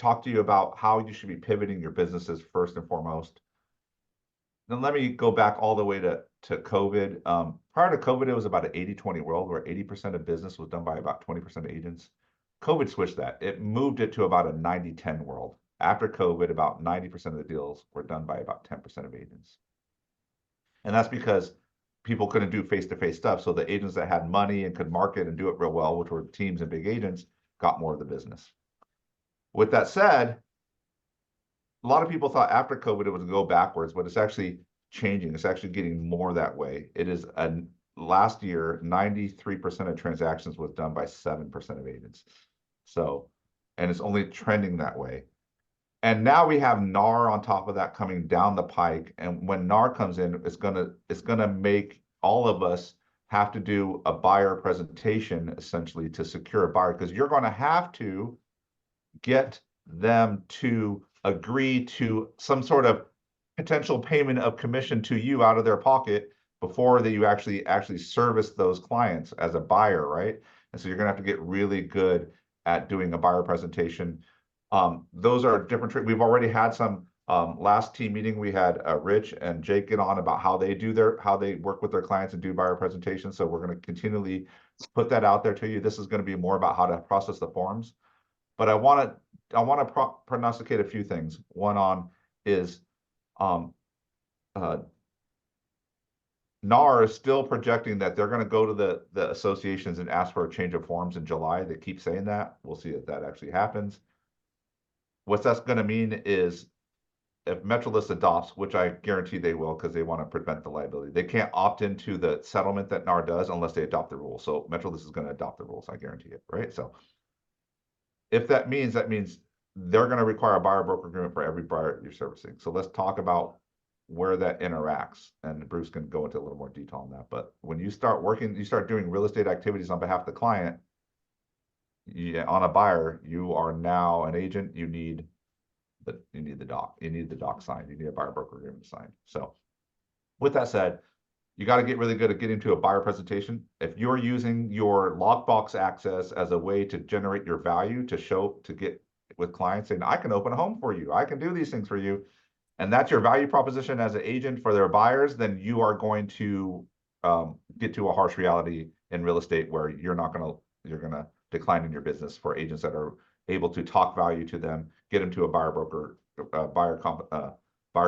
talk to you about how you should be pivoting your businesses first and foremost. Then let me go back all the way to COVID. Prior to COVID, it was about an 80-20 world where 80% of business was done by about 20% of agents. COVID switched that. It moved it to about a 90-10 world. After COVID, about 90% of the deals were done by about 10% of agents. And that's because people couldn't do face-to-face stuff. So the agents that had money and could market and do it real well, which were teams and big agents, got more of the business. With that said, a lot of people thought after COVID it would go backwards, but it's actually changing. It's actually getting more that way. It is last year, 93% of transactions was done by 7% of agents. So, and it's only trending that way. And now we have NAR on top of that coming down the pike. And when NAR comes in, it's gonna make all of us have to do a buyer presentation essentially to secure a buyer, because you're going to have to get them to agree to some sort of potential payment of commission to you out of their pocket before that you actually service those clients as a buyer, right? And so you're gonna have to get really good at doing a buyer presentation. Those are different. We've already had some last team meeting. We had Rich and Jake get on about how they work with their clients and do buyer presentations. So we're going to continually put that out there to you. This is going to be more about how to process the forms. But I want to prognosticate a few things. One is NAR is still projecting that they're going to go to the associations and ask for a change of forms in July. They keep saying that. We'll see if that actually happens. What that's going to mean is if MetroList adopts, which I guarantee they will because they want to prevent the liability, they can't opt into the settlement that NAR does unless they adopt the rules. So MetroList is going to adopt the rules. I guarantee it, right? So if that means they're going to require a buyer broker agreement for every buyer you're servicing. So let's talk about where that interacts. And Bruce can go into a little more detail on that. But when you start working, you start doing real estate activities on behalf of the client, on a buyer, you are now an agent. You need the doc. You need the doc signed. You need a buyer broker agreement signed. So with that said, you got to get really good at getting to a buyer presentation. If you're using your lockbox access as a way to generate your value, to get with clients saying, I can open a home for you, I can do these things for you, and that's your value proposition as an agent for their buyers, then you are going to get to a harsh reality in real estate where you're gonna decline in your business for agents that are able to talk value to them, get them to a buyer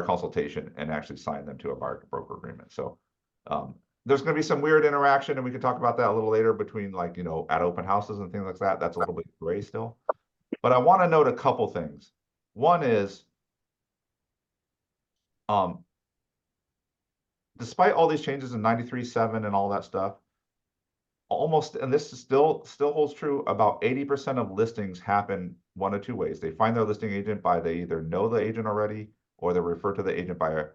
consultation, and actually sign them to a buyer broker agreement. So there's going to be some weird interaction, and we can talk about that a little later between, like, at open houses and things like that. That's a little bit gray still. But I want to note a couple things. One is, despite all these changes in 93.7 and all that stuff, almost, and this is still holds true, about 80% of listings happen one of two ways. They find their listing agent by they either know the agent already, or they're referred to the agent by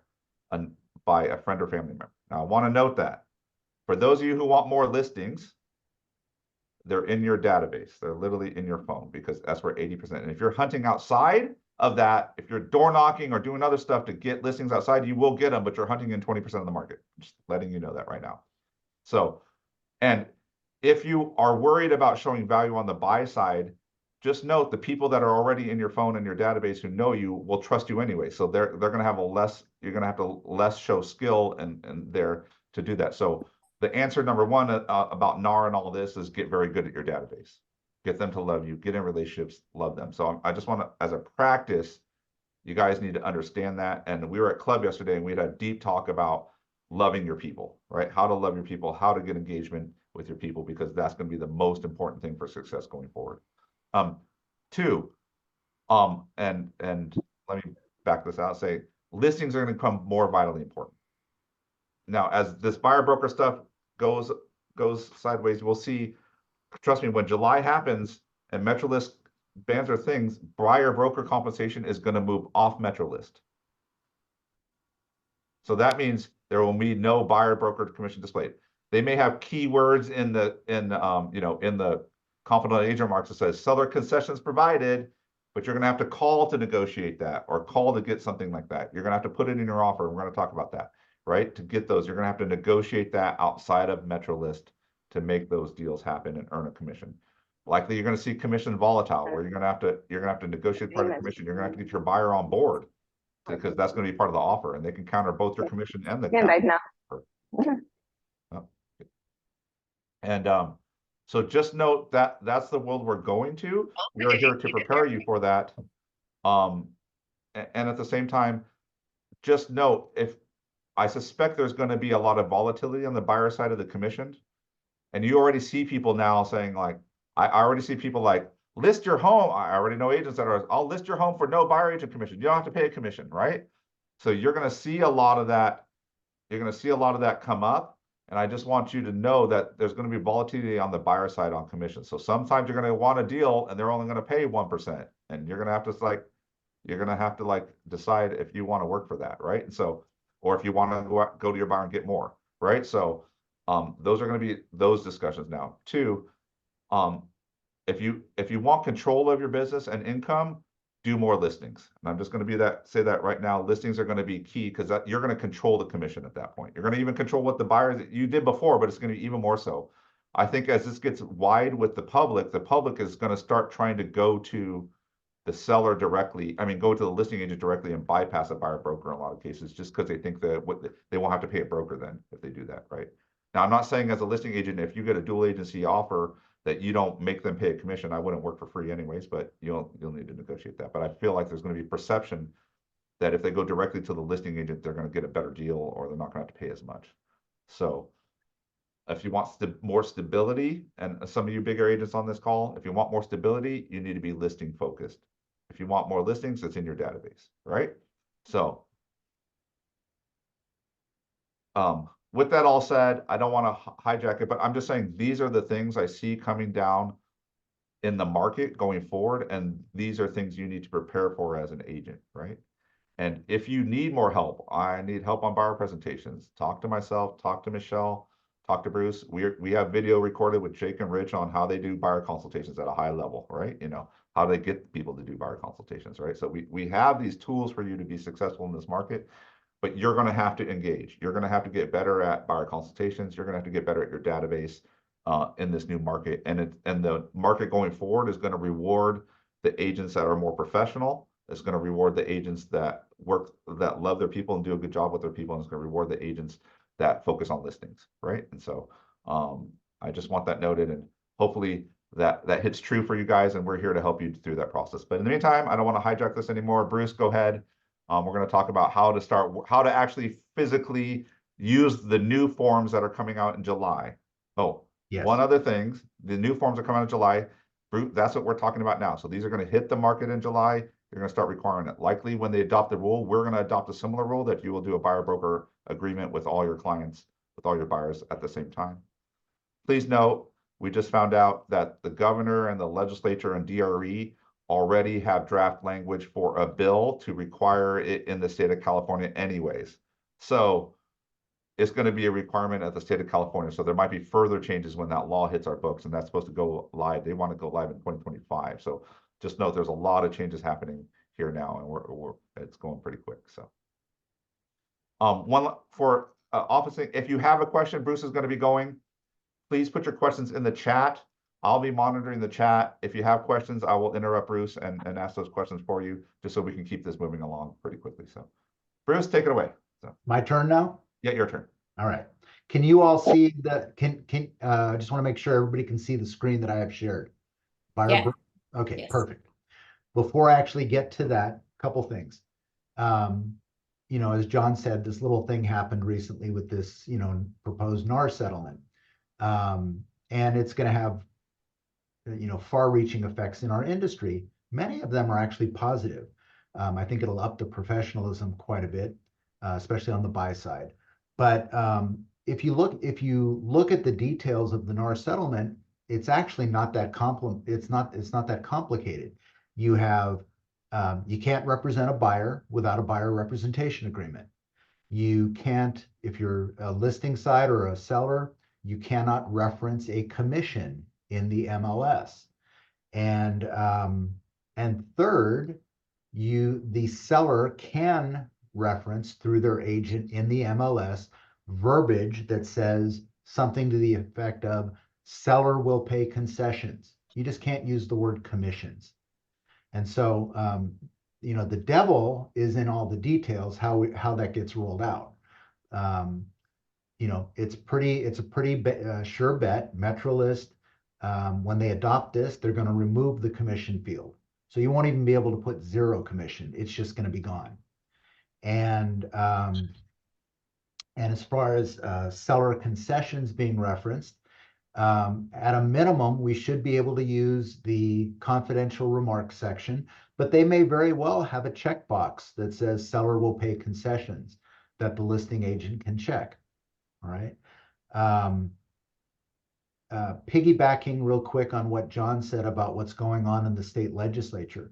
a friend or family member. Now, I want to note that for those of you who want more listings, they're in your database. They're literally in your phone, because that's where 80%. And if you're hunting outside of that, if you're door knocking or doing other stuff to get listings outside, you will get them, but you're hunting in 20% of the market. Just letting you know that right now. So, and if you are worried about showing value on the buy side, just note the people that are already in your phone and your database who know you will trust you anyway. So they're going to have you're going to have to less show skill and there to do that. So the answer number one about NAR and all of this is get very good at your database. Get them to love you, get in relationships, love them. So I just want to, as a practice, you guys need to understand that. And we were at club yesterday and we had a deep talk about loving your people, right? How to love your people, how to get engagement with your people, because that's going to be the most important thing for success going forward. Two, and let me back this out, say listings are going to become more vitally important. Now, as this buyer broker stuff goes sideways, we'll see, trust me, when July happens and MetroList bans their things, buyer broker compensation is going to move off MetroList. So that means there will be no buyer broker commission displayed. They may have keywords in the confidential agent marks that says seller concessions provided, but you're going to have to call to negotiate that, or call to get something like that. You're going to have to put it in your offer. We're going to talk about that, right? To get those, you're going to have to negotiate that outside of MetroList to make those deals happen and earn a commission. Likely you're going to see commission volatile, where you're gonna have to negotiate part of commission. You're going to have to get your buyer on board, because that's going to be part of the offer, and they can counter both your commission and the Again, right now. Oh. And so just note that that's the world we're going to. We are here to prepare you for that. And at the same time, just note, if I suspect there's going to be a lot of volatility on the buyer side of the commission, and you already see people now saying, like, I already see people like, list your home. I already know agents that are, I'll list your home for no buyer agent commission. You don't have to pay a commission, right? So you're going to see a lot of that. You're going to see a lot of that come up. And I just want you to know that there's going to be volatility on the buyer side on commission. So sometimes you're going to want a deal and they're only going to pay 1%. And you're going to have to decide if you want to work for that, right? And so, or if you want to go to your buyer and get more, right? So those are going to be those discussions now. Two, if you want control of your business and income, do more listings. And I'm just going to say that right now. Listings are going to be key, because you're going to control the commission at that point. You're going to even control what the buyers that you did before, but it's going to be even more so. I think as this gets wide with the public is going to start trying to go to the seller directly. I mean, go to the listing agent directly and bypass a buyer broker in a lot of cases, just because they think that they won't have to pay a broker then if they do that, right? Now, I'm not saying as a listing agent, if you get a dual agency offer, that you don't make them pay a commission. I wouldn't work for free anyways, but you'll need to negotiate that. But I feel like there's going to be perception that if they go directly to the listing agent, they're going to get a better deal, or they're not going to have to pay as much. So if you want more stability, and some of you bigger agents on this call, if you want more stability, you need to be listing focused. If you want more listings, it's in your database, right? So with that all said, I don't want to hijack it, but I'm just saying these are the things I see coming down in the market going forward, and these are things you need to prepare for as an agent, right? And if you need more help, I need help on buyer presentations. Talk to myself, talk to Michelle, talk to Bruce. We have video recorded with Jake and Rich on how they do buyer consultations at a high level, right? You know, how they get people to do buyer consultations, right? So we have these tools for you to be successful in this market, but you're going to have to engage. You're going to have to get better at buyer consultations. You're going to have to get better at your database in this new market. And the market going forward is going to reward the agents that are more professional. It's going to reward the agents that love their people and do a good job with their people. And it's going to reward the agents that focus on listings, right? And so I just want that noted, and hopefully that hits true for you guys, and we're here to help you through that process. But in the meantime, I don't want to hijack this anymore. Bruce, go ahead. We're going to talk about how to actually physically use the new forms that are coming out in July. Oh, yes. One other thing, the new forms are coming out in July. That's what we're talking about now. So these are going to hit the market in July. You're going to start requiring it. Likely when they adopt the rule, we're going to adopt a similar rule that you will do a buyer broker agreement with all your clients, with all your buyers at the same time. Please note, we just found out that the governor and the legislature and DRE already have draft language for a bill to require it in the state of California anyways. So it's going to be a requirement at the state of California. So there might be further changes when that law hits our books, and that's supposed to go live. They want to go live in 2025. So just note there's a lot of changes happening here now, and it's going pretty quick. So one for officing, if you have a question, Bruce is going to be going. Please put your questions in the chat. I'll be monitoring the chat. If you have questions, I will interrupt Bruce and ask those questions for you, just so we can keep this moving along pretty quickly. So Bruce, take it away. So. My turn now? Yeah, your turn. All right. Can you all see the, I just want to make sure everybody can see the screen that I have shared. Yeah. Okay, yes. Perfect. Before I actually get to that, a couple things. You know, as John said, this little thing happened recently with this, you know, proposed NAR settlement. And it's going to have, you know, far-reaching effects in our industry. Many of them are actually positive. I think it'll up the professionalism quite a bit, especially on the buy side. But if you look at the details of the NAR settlement, it's actually not that it's not that complicated. You have you can't represent a buyer without a buyer representation agreement. You can't, if you're a listing side or a seller, you cannot reference a commission in the MLS. And third, the seller can reference through their agent in the MLS verbiage that says something to the effect of seller will pay concessions. You just can't use the word commissions. And so, the devil is in all the details, how that gets rolled out. Um, it's a pretty sure bet. Metrolist, when they adopt this, they're going to remove the commission field. So you won't even be able to put zero commission. It's just going to be gone. And as far as seller concessions being referenced, at a minimum, we should be able to use the confidential remarks section, but they may very well have a checkbox that says seller will pay concessions that the listing agent can check. All right. Um, Piggybacking real quick on what John said about what's going on in the state legislature.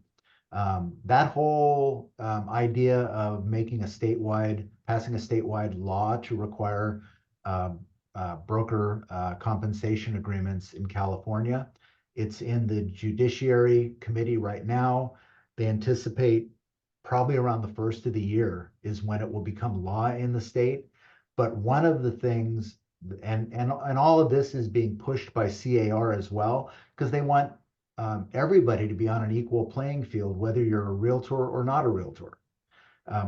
That whole idea of passing a statewide law to require um, broker compensation agreements in California. It's in the Judiciary Committee right now. They anticipate probably around the first of the year is when it will become law in the state. But one of the things, and all of this is being pushed by CAR as well, because they want everybody to be on an equal playing field, whether you're a realtor or not a realtor.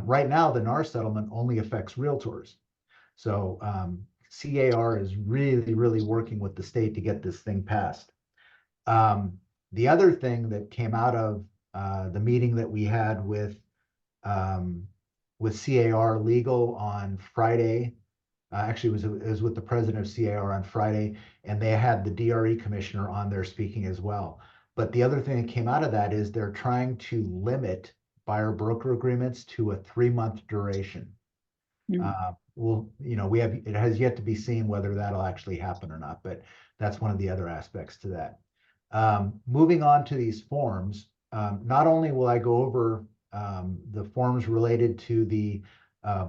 Right now, the NAR settlement only affects realtors. So CAR is really, really working with the state to get this thing passed. The other thing that came out of the meeting that we had um, with CAR Legal on Friday, actually it was with the president of CAR on Friday, and they had the DRE commissioner on there speaking as well. But the other thing that came out of that is they're trying to limit buyer broker agreements to a 3-month duration. It has yet to be seen whether that'll actually happen or not, but that's one of the other aspects to that. Moving on to these forms, not only will I go over the forms related to the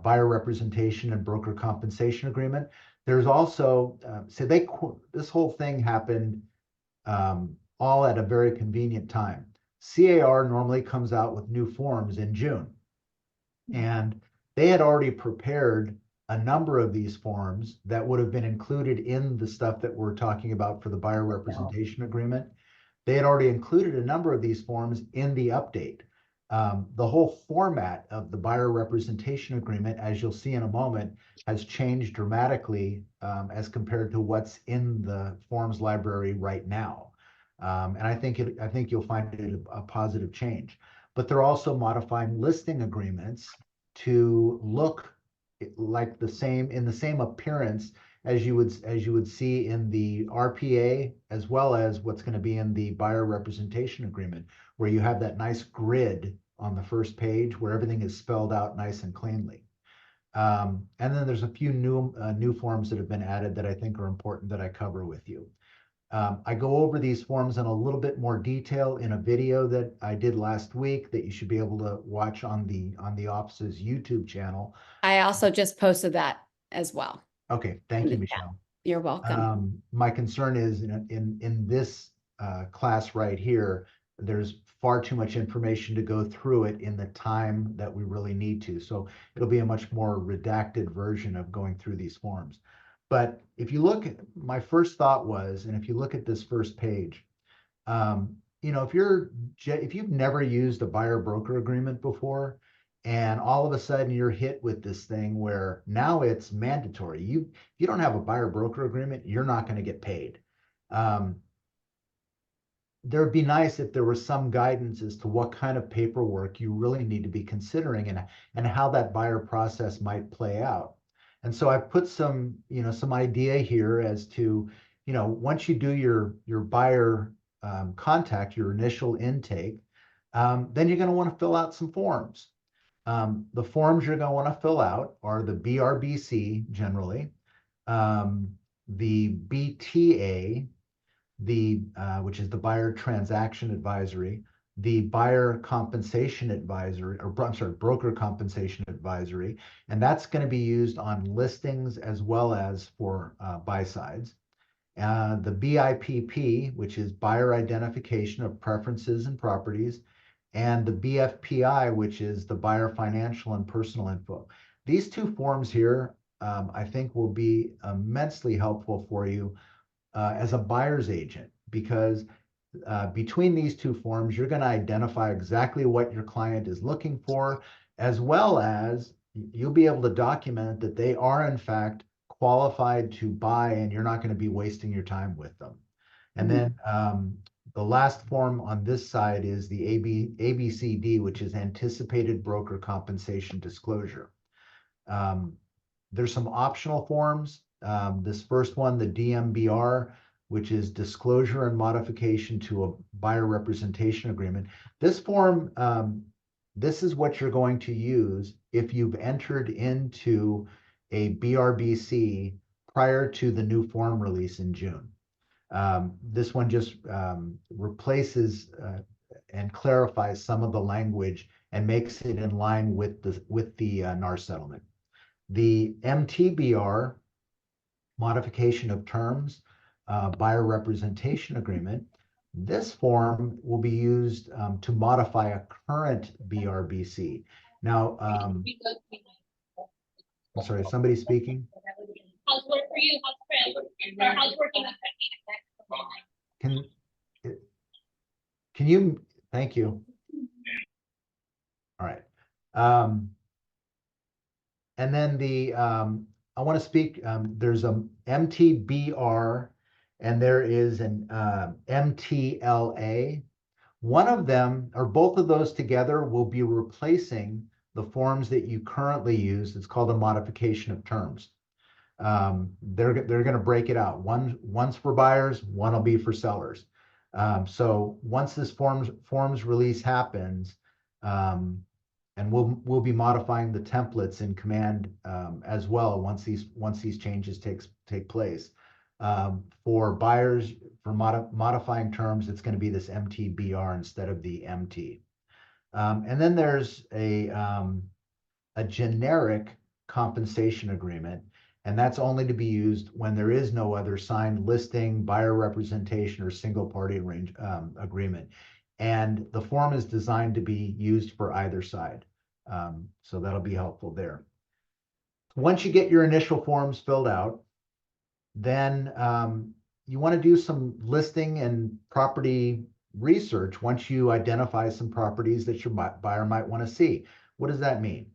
buyer representation and broker compensation agreement, there's also, this whole thing happened all at a very convenient time. CAR normally comes out with new forms in June. And they had already prepared a number of these forms that would have been included in the stuff that we're talking about for the buyer representation agreement. They had already included a number of these forms in the update. The whole format of the buyer representation agreement, as you'll see in a moment, has changed dramatically as compared to what's in the forms library right now. And I think you'll find it a positive change. But they're also modifying listing agreements to look like the same appearance as you would see in the RPA, as well as what's going to be in the buyer representation agreement, where you have that nice grid on the first page where everything is spelled out nice and cleanly. And then there's a few new forms that have been added that I think are important that I cover with you. I go over these forms in a little bit more detail in a video that I did last week that you should be able to watch on the office's YouTube channel. I also just posted that as well. Okay, thank you, Michelle. You're welcome. My concern is in this class right here, there's far too much information to go through it in the time that we really need to. So it'll be a much more redacted version of going through these forms. But if you look, my first thought was, and if you look at this first page, if you've never used a buyer broker agreement before, and all of a sudden you're hit with this thing where now it's mandatory. If you don't have a buyer broker agreement, you're not going to get paid. There'd be nice if there was some guidance as to what kind of paperwork you really need to be considering and how that buyer process might play out. And so I've put some idea here as to, once you do your buyer contact, your initial intake, then you're going to want to fill out some forms. The forms you're going to want to fill out are the BRBC generally, the BTA, which is the buyer transaction advisory, the buyer compensation advisory, or I'm sorry, broker compensation advisory, and that's going to be used on listings as well as for buy sides. The BIPP, which is buyer identification of preferences and properties, and the BFPI, which is the buyer financial and personal info. These two forms here, I think will be immensely helpful for you as a buyer's agent, because between these two forms, you're going to identify exactly what your client is looking for, as well as you'll be able to document that they are in fact qualified to buy, and you're not going to be wasting your time with them. And then the last form on this side is the ABCD, which is Anticipated Broker Compensation Disclosure. There's some optional forms. This first one, the DMBR, which is Disclosure and Modification to a Buyer Representation Agreement. This form, this is what you're going to use if you've entered into a BRBC prior to the new form release in June. This one just replaces and clarifies some of the language and makes it in line with the NAR settlement. The MTBR, Modification of Terms, Buyer Representation Agreement, this form will be used to modify a current BRBC. Now, I'm sorry, somebody speaking? How's work for you? How's Chris? Or how's working with Can you, thank you. All right. And then I want to speak, there's a MTBR and there is an MTLA. One of them, or both of those together, will be replacing the forms that you currently use. It's called a modification of terms. They're going to break it out. One's for buyers, one will be for sellers. So once this forms release happens, and we'll be modifying the templates in Command as well once these changes take place. For buyers, for modifying terms, it's going to be this MTBR instead of the MT. And then there's a generic compensation agreement, and that's only to be used when there is no other signed listing, buyer representation, or single party agreement. And the form is designed to be used for either side. So that'll be helpful there. Once you get your initial forms filled out, then you want to do some listing and property research once you identify some properties that your buyer might want to see. What does that mean?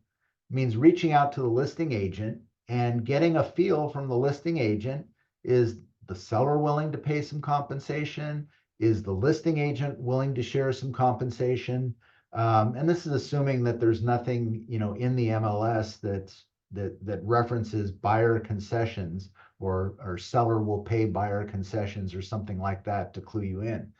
It means reaching out to the listing agent and getting a feel from the listing agent. Is the seller willing to pay some compensation? Is the listing agent willing to share some compensation? And this is assuming that there's nothing, in the MLS that references buyer concessions or seller will pay buyer concessions or something like that to clue you in.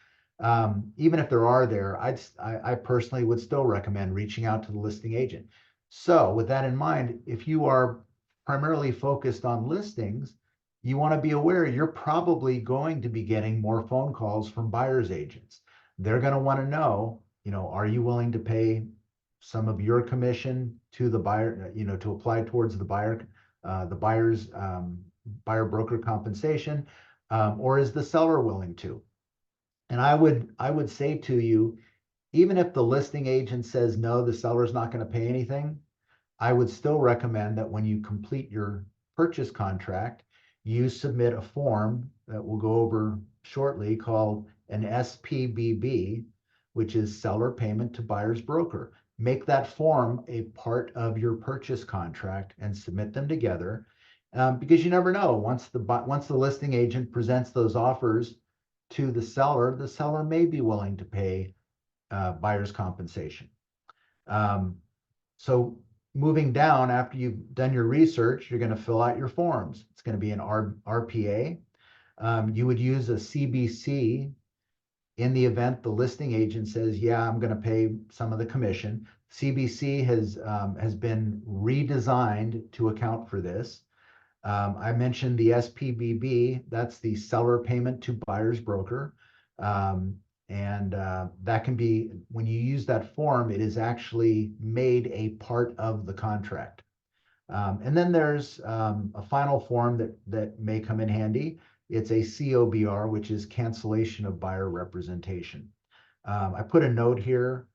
Even if there are there, I personally would still recommend reaching out to the listing agent. So with that in mind, if you are primarily focused on listings, you want to be aware you're probably going to be getting more phone calls from buyer's agents. They're going to want to know, are you willing to pay some of your commission to the buyer, to apply towards the buyer's buyer broker compensation, or is the seller willing to? And I would say to you, even if the listing agent says no, the seller's not going to pay anything, I would still recommend that when you complete your purchase contract, you submit a form that we'll go over shortly called an SPBB, which is seller payment to buyer's broker. Make that form a part of your purchase contract and submit them together, because you never know. Once the listing agent presents those offers to the seller may be willing to pay buyer's compensation. So moving down, after you've done your research, you're going to fill out your forms. It's going to be an RPA. You would use a CBC in the event the listing agent says, yeah, I'm going to pay some of the commission. CBC has been redesigned to account for this. I mentioned the SPBB, that's the seller payment to buyer's broker. And that can be, when you use that form, it is actually made a part of the contract. And then there's a final form that may come in handy. It's a COBR, which is cancellation of buyer representation. I put a note here.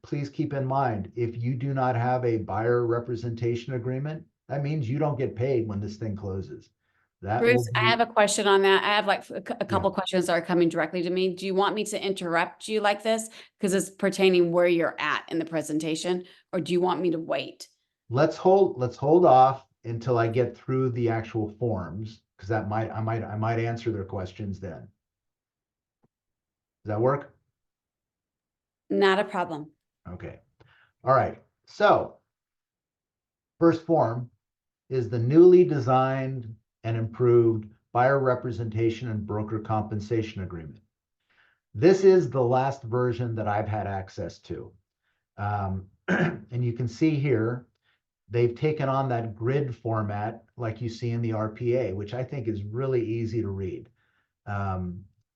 Please keep in mind, if you do not have a buyer representation agreement, that means you don't get paid when this thing closes. That Bruce, will I be, have a question on that. I have like a couple questions that are coming directly to me. Do you want me to interrupt you like this? Because it's pertaining where you're at in the presentation, or do you want me to wait? let's hold off until I get through the actual forms, because I might answer their questions then. Does that work? Not a problem. Okay. All right. So first form is the newly designed and improved buyer representation and broker compensation agreement. This is the last version that I've had access to. And you can see here, they've taken on that grid format like you see in the RPA, which I think is really easy to read.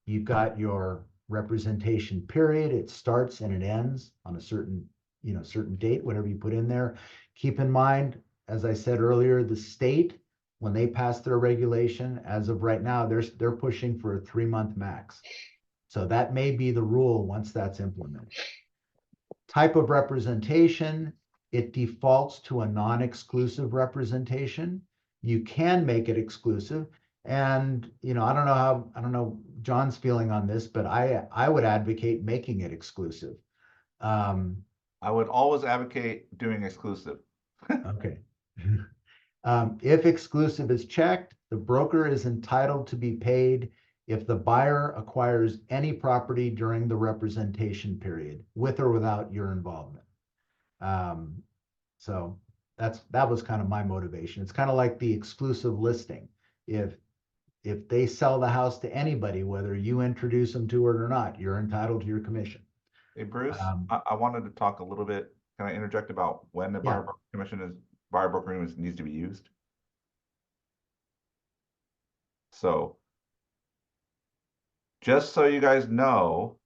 You've got your representation period. It starts and it ends on a certain date, whatever you put in there. Keep in mind, as I said earlier, the state, when they pass their regulation, as of right now, they're pushing for a 3-month max. So that may be the rule once that's implemented. Type of representation, it defaults to a non-exclusive representation. You can make it exclusive. And, I don't know John's feeling on this, but I would advocate making it exclusive. I would always advocate doing exclusive. Okay. If exclusive is checked, the broker is entitled to be paid if the buyer acquires any property during the representation period, with or without your involvement. So that was kind of my motivation. It's kind of like the exclusive listing. If they sell the house to anybody, whether you introduce them to it or not, you're entitled to your commission. Hey, Bruce, I wanted to talk a little bit. Can I interject about when the buyer broker agreement needs to be used? So, just so you guys know,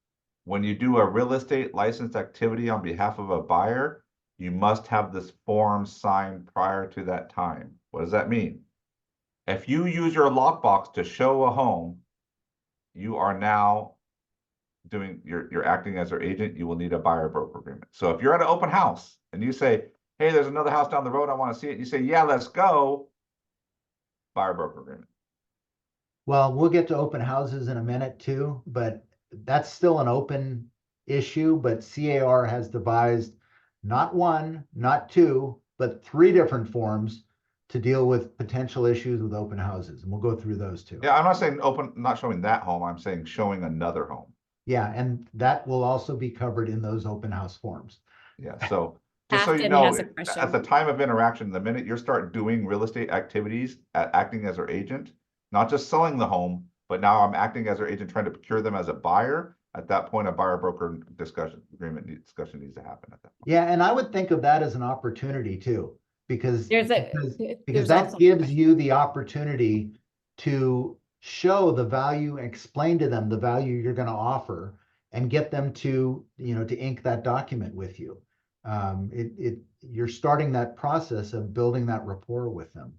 when you do a real estate licensed activity on behalf of a buyer, you must have this form signed prior to that time. What does that mean? If you use your lockbox to show a home, you are now you're acting as their agent. You will need a buyer broker agreement. So if you're at an open house and you say, hey, there's another house down the road, I want to see it. You say, yeah, let's go. Buyer broker agreement. Well, we'll get to open houses in a minute too, but that's still an open issue. But CAR has devised not one, not two, but 3 different forms to deal with potential issues with open houses. And we'll go through those too. Yeah, I'm not saying not showing that home. I'm saying showing another home. Yeah, and that will also be covered in those open house forms. Yeah, so just so you Afton know, has a at question. the time of interaction, the minute you start doing real estate activities, acting as their agent, not just selling the home, but now I'm acting as their agent trying to procure them as a buyer. At that point, a buyer broker discussion needs to happen at that point. Yeah, and I would think of that as an opportunity too, because There's that also- gives you the opportunity to show the value, explain to them the value you're going to offer, and get them to ink that document with you. You're starting that process of building that rapport with them.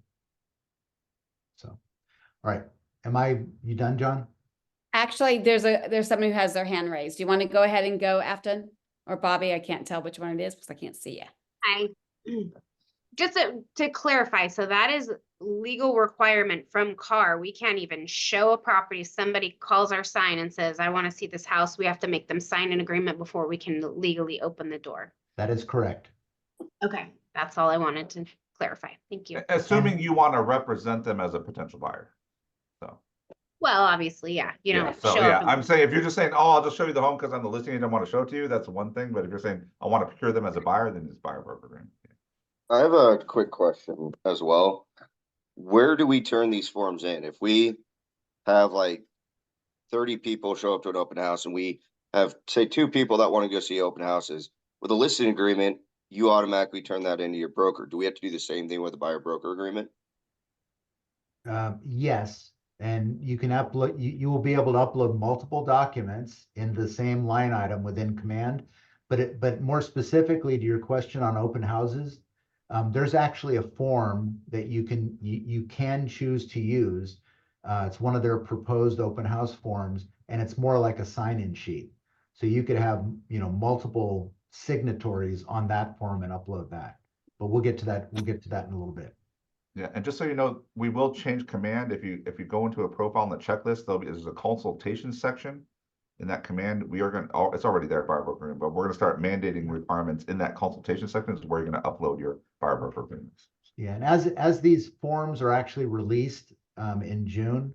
So, all right, you done, John? Actually, there's somebody who has their hand raised. Do you want to go ahead and go, Afton? Or Bobby? I can't tell which one it is because I can't see you. Hi. Just to clarify, so that is legal requirement from CAR. We can't even show a property. Somebody calls our sign and says, I want to see this house. We have to make them sign an agreement before we can legally open the door. That is correct. Okay, that's all I wanted to clarify. Thank you. Assuming you want to represent them as a potential buyer. So. Well, obviously, yeah. So yeah, I'm saying if you're just saying, oh, I'll just show you the home because I'm the listing agent, I want to show it to you, that's one thing. But if you're saying I want to procure them as a buyer, then it's buyer broker agreement. I have a quick question as well. Where do we turn these forms in? If we have like 30 people show up to an open house and we have, say, 2 people that want to go see open houses, with a listing agreement, you automatically turn that into your broker. Do we have to do the same thing with a buyer broker agreement? Yes, and you can upload. You will be able to upload multiple documents in the same line item within Command. But more specifically to your question on open houses, there's actually a form that you can choose to use. It's one of their proposed open house forms, and it's more like a sign-in sheet. So you could have multiple signatories on that form and upload that. But we'll get to that. We'll get to that in a little bit. Yeah, and just so you know, we will change command. If you go into a profile on the checklist, there's a consultation section. In that command, we are going to, it's already there, buyer broker agreement, but we're gonna start mandating requirements in that consultation section is where you're gonna upload your buyer broker agreements. Yeah, and as these forms are actually released in June,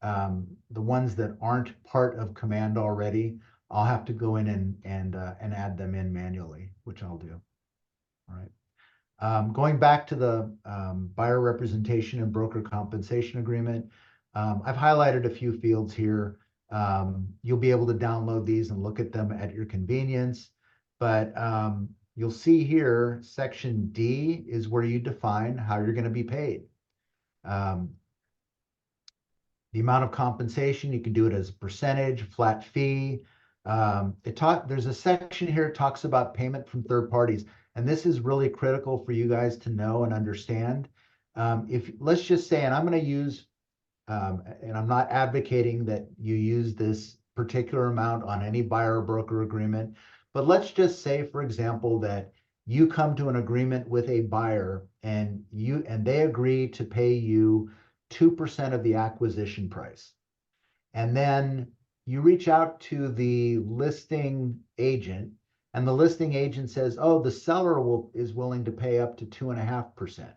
the ones that aren't part of command already, I'll have to go in and add them in manually, which I'll do. All right. Going back to the buyer representation and broker compensation agreement, I've highlighted a few fields here. You'll be able to download these and look at them at your convenience. But you'll see here, section D is where you define how you're going to be paid. The amount of compensation, you can do it as a percentage, flat fee. There's a section here that talks about payment from third parties. And this is really critical for you guys to know and understand. If let's just say, and I'm going to use, and I'm not advocating that you use this particular amount on any buyer or broker agreement, but let's just say, for example, that you come to an agreement with a buyer and they agree to pay you 2% of the acquisition price. And then you reach out to the listing agent, and the listing agent says, oh, the seller is willing to pay up to 2.5%.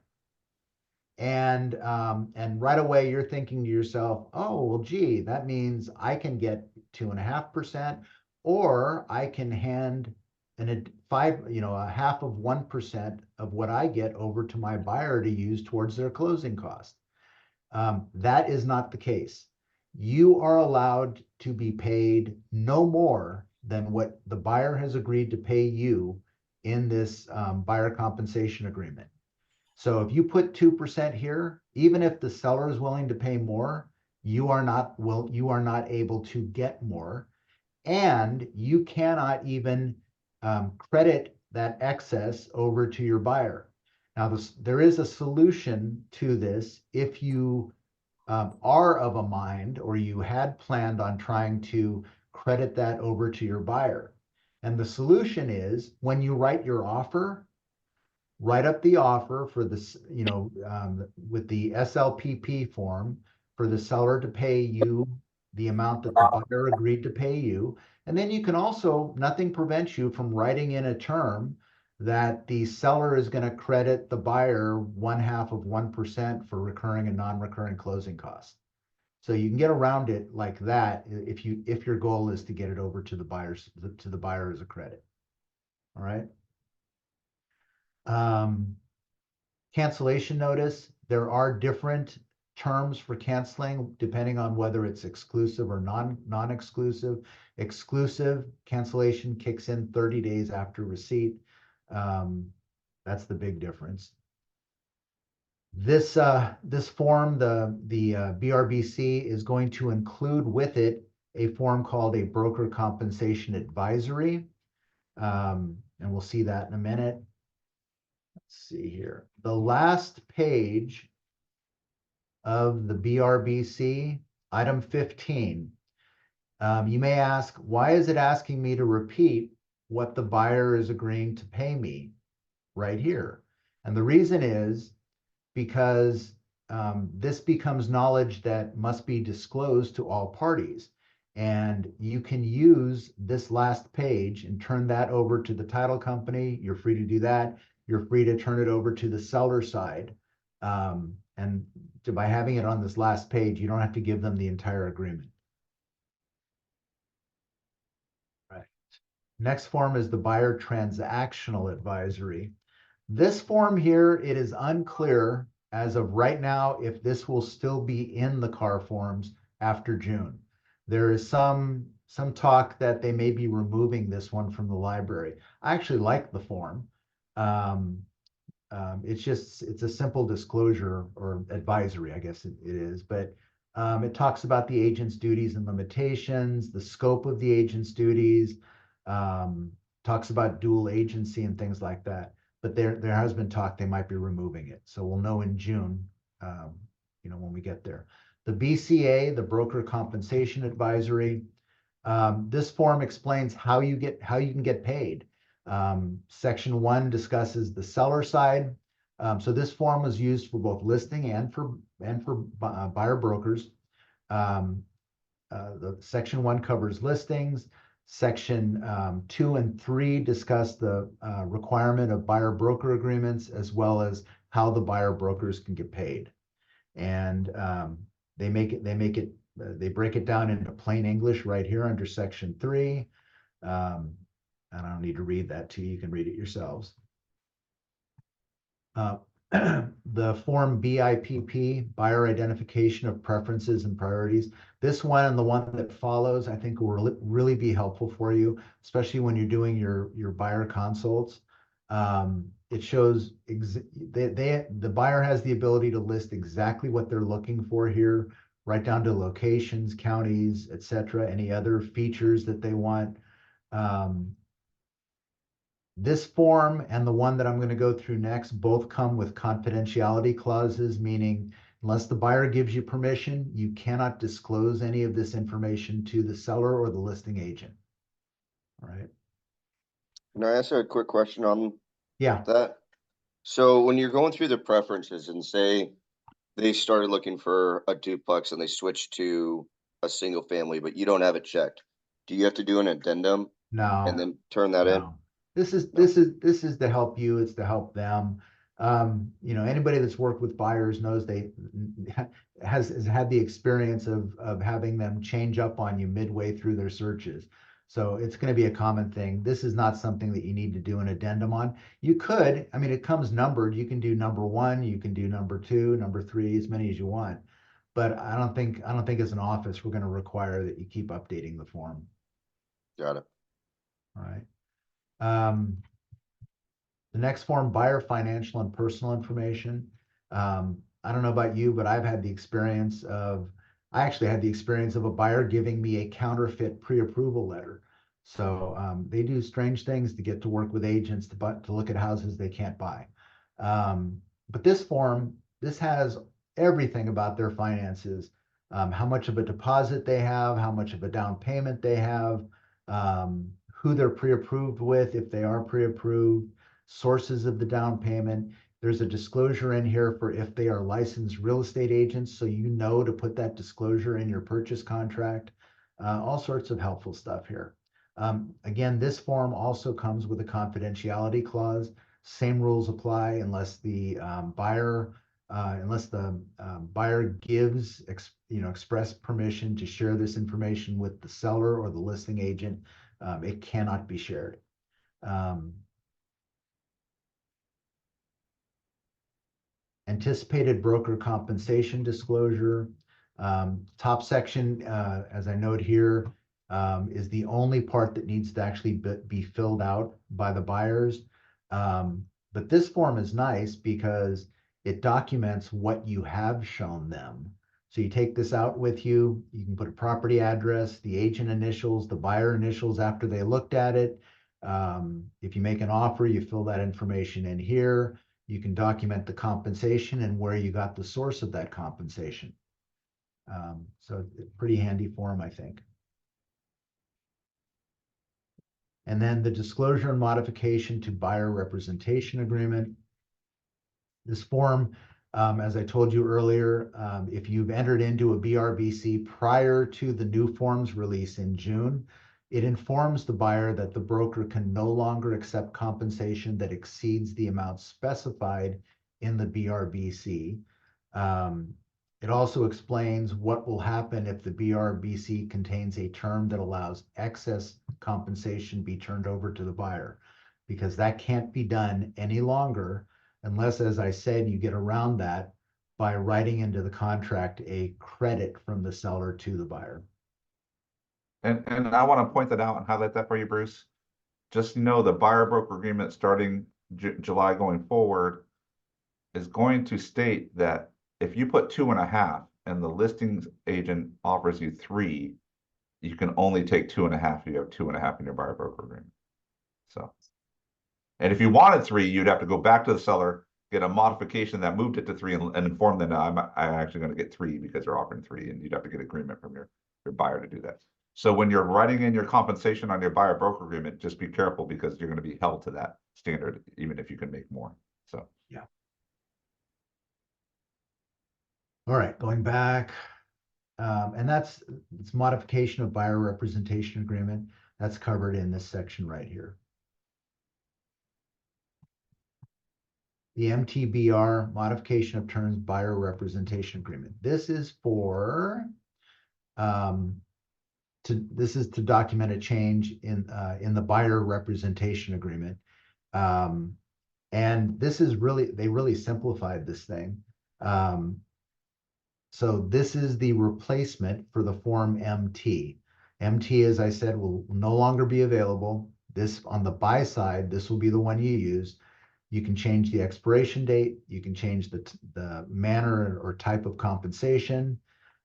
And right away you're thinking to yourself, oh, well, gee, that means I can get 2.5%, or I can hand a half of 1% of what I get over to my buyer to use towards their closing cost. That is not the case. You are allowed to be paid no more than what the buyer has agreed to pay you in this buyer compensation agreement. So if you put 2% here, even if the seller is willing to pay more, you are not able to get more, and you cannot even credit that excess over to your buyer. Now, there is a solution to this if you are of a mind, or you had planned on trying to credit that over to your buyer. And the solution is, when you write your offer, write up the offer for this, with the SLPP form for the seller to pay you the amount that the buyer agreed to pay you. And then you can also, nothing prevents you from writing in a term that the seller is going to credit the buyer 1/2 of 1% for recurring and non-recurring closing costs. So you can get around it like that if your goal is to get it over to the buyer as a credit. All right. Cancellation notice. There are different terms for canceling depending on whether it's exclusive or non-exclusive. Exclusive cancellation kicks in 30 days after receipt. That's the big difference. This form, the BRBC, is going to include with it a form called a broker compensation advisory. And we'll see that in a minute. Let's see here. The last page of the BRBC, item 15. You may ask, why is it asking me to repeat what the buyer is agreeing to pay me right here? And the reason is because this becomes knowledge that must be disclosed to all parties. And you can use this last page and turn that over to the title company. You're free to do that. You're free to turn it over to the seller side. And by having it on this last page, you don't have to give them the entire agreement. Right. Next form is the buyer transactional advisory. This form here, it is unclear as of right now if this will still be in the CAR forms after June. There is some talk that they may be removing this one from the library. I actually like the form. It's a simple disclosure or advisory, I guess it is, but it talks about the agent's duties and limitations, the scope of the agent's duties, talks about dual agency and things like that. But there has been talk they might be removing it. So we'll know in June, when we get there. The BCA, the Broker Compensation Advisory, this form explains how you can get paid. Section 1 discusses the seller side. So this form was used for both listing and for buyer brokers. The section 1 covers listings. Section 2 and 3 discuss the requirement of buyer broker agreements, as well as how the buyer brokers can get paid. And they break it down into plain English right here under section 3. And I don't need to read that to you. You can read it yourselves. The form BIPP, buyer identification of preferences and priorities. This one and the one that follows, I think will really be helpful for you, especially when you're doing your buyer consults. It shows the buyer has the ability to list exactly what they're looking for here, right down to locations, counties, etc., any other features that they want. This form and the one that I'm going to go through next both come with confidentiality clauses, meaning unless the buyer gives you permission, you cannot disclose any of this information to the seller or the listing agent. All right. Can I ask a quick question on Yeah. that? So when you're going through the preferences and say they started looking for a duplex and they switched to a single family, but you don't have it checked, do you have to do an addendum and No. then turn that in? No. This is to help you. It's to help them. Anybody that's worked with buyers knows they has had the experience of having them change up on you midway through their searches. So it's going to be a common thing. This is not something that you need to do an addendum on. You could, I mean, it comes numbered. You can do number 1, you can do number 2, number 3, as many as you want. But I don't think as an office we're going to require that you keep updating the form. Got it. All right. The next form, buyer financial and personal information. I don't know about you, but I actually had the experience of a buyer giving me a counterfeit pre-approval letter. So they do strange things to get to work with agents to look at houses they can't buy. But this form, this has everything about their finances, how much of a deposit they have, how much of a down payment they have, who they're pre-approved with, if they are pre-approved, sources of the down payment. There's a disclosure in here for if they are licensed real estate agents, so you know to put that disclosure in your purchase contract. All sorts of helpful stuff here. Again, this form also comes with a confidentiality clause. Same rules apply unless the buyer gives express permission to share this information with the seller or the listing agent. It cannot be shared. Anticipated broker compensation disclosure. Top section, as I note here, is the only part that needs to actually be filled out by the buyers. But this form is nice because it documents what you have shown them. So you take this out with you, you can put a property address, the agent initials, the buyer initials after they looked at it. If you make an offer, you fill that information in here. You can document the compensation and where you got the source of that compensation. So pretty handy form, I think. And then the disclosure and modification to buyer representation agreement. This form, as I told you earlier, if you've entered into a BRBC prior to the new forms release in June, it informs the buyer that the broker can no longer accept compensation that exceeds the amount specified in the BRBC. It also explains what will happen if the BRBC contains a term that allows excess compensation be turned over to the buyer, because that can't be done any longer unless, as I said, you get around that by writing into the contract a credit from the seller to the buyer. And I want to point that out and highlight that for you, Bruce. Just know the buyer broker agreement starting July going forward is going to state that if you put 2.5 and the listings agent offers you 3, you can only take 2.5 if you have 2.5 in your buyer broker agreement. So, and if you wanted 3, you'd have to go back to the seller, get a modification that moved it to 3, and inform them that I'm actually going to get 3 because they're offering 3, and you'd have to get agreement from your buyer to do that. So when you're writing in your compensation on your buyer broker agreement, just be careful because you're going to be held to that standard, even if you can make more. So yeah. All right, going back. And it's modification of buyer representation agreement. That's covered in this section right here. The MTBR, modification of terms buyer representation agreement. This is for this is to document a change in the buyer representation agreement. And this is they really simplified this thing. So this is the replacement for the form MT. MT, as I said, will no longer be available. This on the buy side, this will be the one you use. You can change the expiration date. You can change the manner or type of compensation.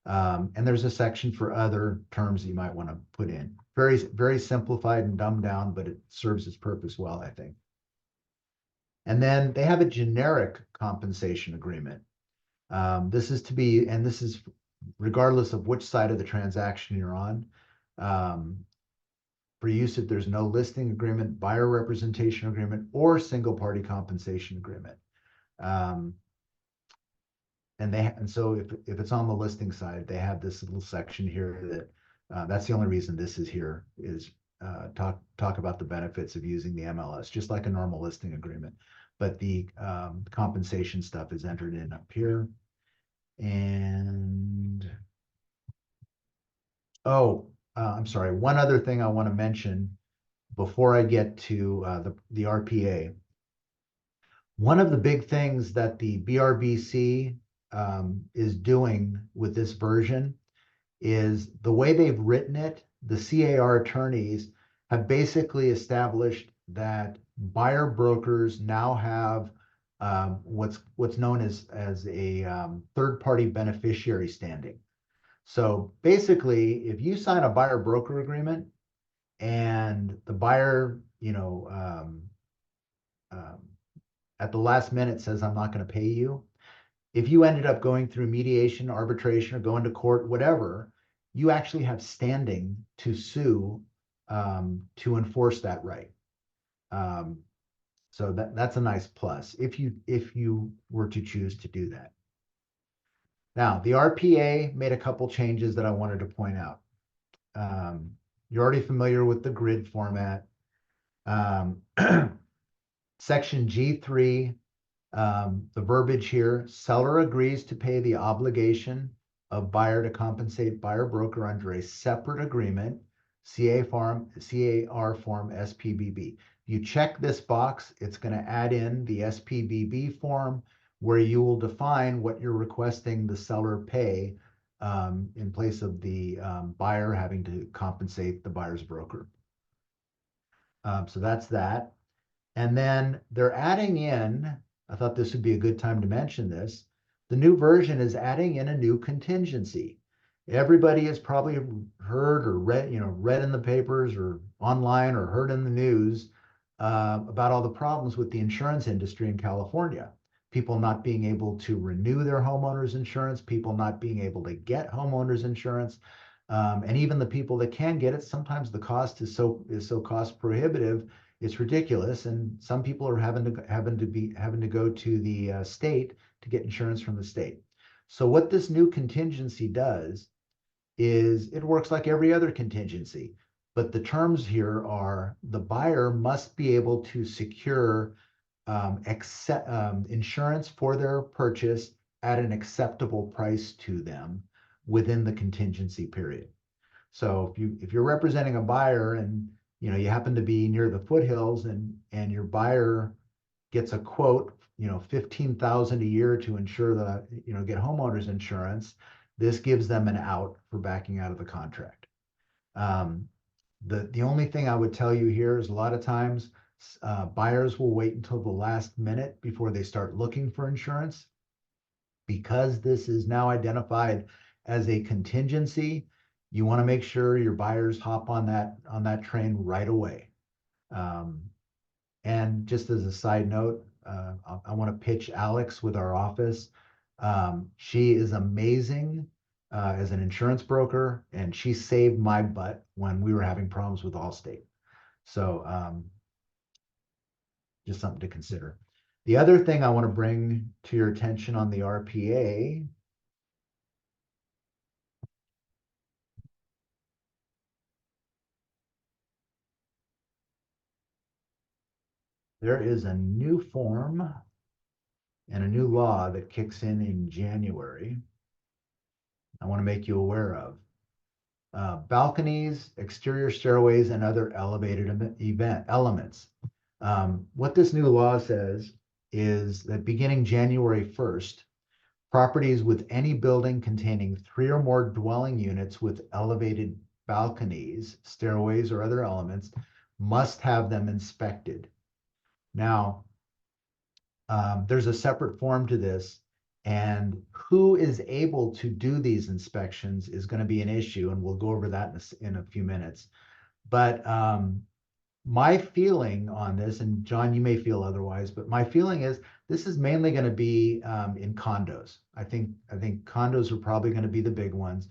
And there's a section for other terms that you might want to put in. Very, very simplified and dumbed down, but it serves its purpose well, I think. And then they have a generic compensation agreement. This is regardless of which side of the transaction you're on. For use if there's no listing agreement, buyer representation agreement, or single party compensation agreement. And so if it's on the listing side, they have this little section here that that's the only reason this is here is talk about the benefits of using the MLS, just like a normal listing agreement. But the compensation stuff is entered in up here. And I'm sorry. One other thing I want to mention before I get to the RPA. One of the big things that the BRBC is doing with this version is the way they've written it. The CAR attorneys have basically established that buyer brokers now have what's known as a third-party beneficiary standing. So basically, if you sign a buyer broker agreement and the buyer, at the last minute says, I'm not going to pay you. If you ended up going through mediation, arbitration, or going to court, whatever, you actually have standing to sue to enforce that right. So that's a nice plus if you were to choose to do that. Now, the RPA made a couple changes that I wanted to point out. You're already familiar with the grid format. Section G3, the verbiage here, seller agrees to pay the obligation of buyer to compensate buyer broker under a separate agreement, CAR form SPBB. You check this box, it's going to add in the SPBB form where you will define what you're requesting the seller pay in place of the buyer having to compensate the buyer's broker. So that's that. And then they're adding in, I thought this would be a good time to mention this, the new version is adding in a new contingency. Everybody has probably heard or read in the papers or online or heard in the news about all the problems with the insurance industry in California. People not being able to renew their homeowners insurance, people not being able to get homeowners insurance, and even the people that can get it, sometimes the cost is so cost prohibitive, it's ridiculous, and some people are having to go to the state to get insurance from the state. So what this new contingency does is it works like every other contingency, but the terms here are the buyer must be able to secure insurance for their purchase at an acceptable price to them within the contingency period. So if you're representing a buyer and you happen to be near the foothills and your buyer gets a quote, $15,000 a year to insure get homeowners insurance, this gives them an out for backing out of the contract. The only thing I would tell you here is a lot of times buyers will wait until the last minute before they start looking for insurance. Because this is now identified as a contingency, you want to make sure your buyers hop on that train right away. And just as a side note, I want to pitch Alex with our office. She is amazing as an insurance broker, and she saved my butt when we were having problems with Allstate. So just something to consider. The other thing I want to bring to your attention on the RPA there is a new form and a new law that kicks in January. I want to make you aware of. Balconies, exterior stairways, and other elevated elements. What this new law says is that beginning January 1st, properties with any building containing 3 or more dwelling units with elevated balconies, stairways, or other elements must have them inspected. Now, there's a separate form to this, and who is able to do these inspections is going to be an issue, and we'll go over that in a few minutes. But my feeling on this, and John, you may feel otherwise, but my feeling is this is mainly going to be in condos. I think condos are probably going to be the big ones.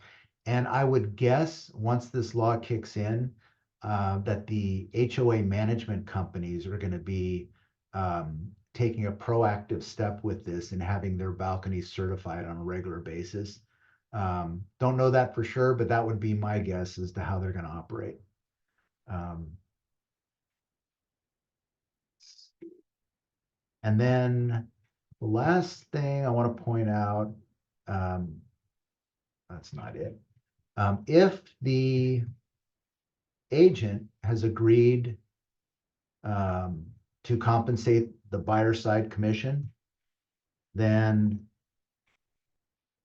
And I would guess once this law kicks in, that the HOA management companies are going to be taking a proactive step with this and having their balconies certified on a regular basis. Don't know that for sure, but that would be my guess as to how they're going to operate. And then the last thing I want to point out, that's not it. If the agent has agreed to compensate the buyer side commission, then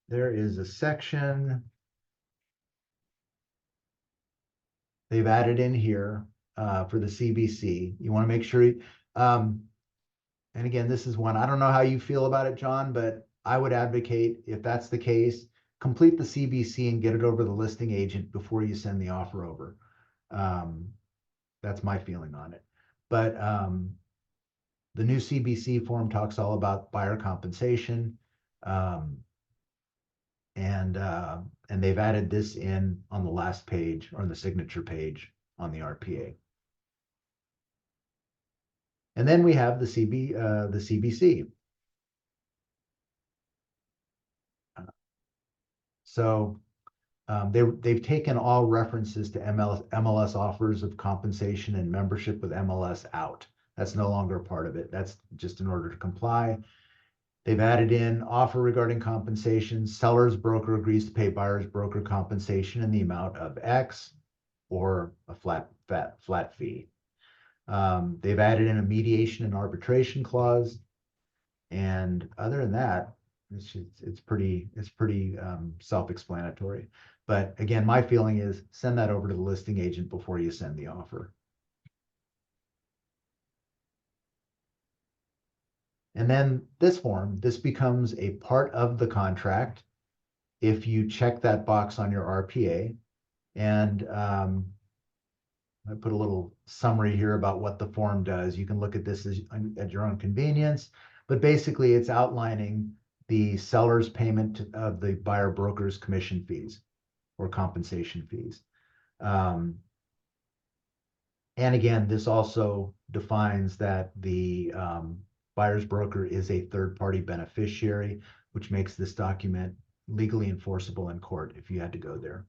there is a section they've added in here for the CBC. You want to make sure, and again, this is one, I don't know how you feel about it, John, but I would advocate, if that's the case, complete the CBC and get it over the listing agent before you send the offer over. That's my feeling on it. But the new CBC form talks all about buyer compensation. And they've added this in on the last page or on the signature page on the RPA. And then we have the CBC. So they've taken all references to MLS offers of compensation and membership with MLS out. That's no longer a part of it. That's just in order to comply. They've added in offer regarding compensation. Seller's broker agrees to pay buyer's broker compensation in the amount of X or a flat fee. They've added in a mediation and arbitration clause. And other than that, it's pretty self-explanatory. But again, my feeling is send that over to the listing agent before you send the offer. And then this form, this becomes a part of the contract if you check that box on your RPA. And I put a little summary here about what the form does. You can look at this at your own convenience, but basically it's outlining the seller's payment of the buyer broker's commission fees or compensation fees. And again, this also defines that the buyer's broker is a third-party beneficiary, which makes this document legally enforceable in court if you had to go there.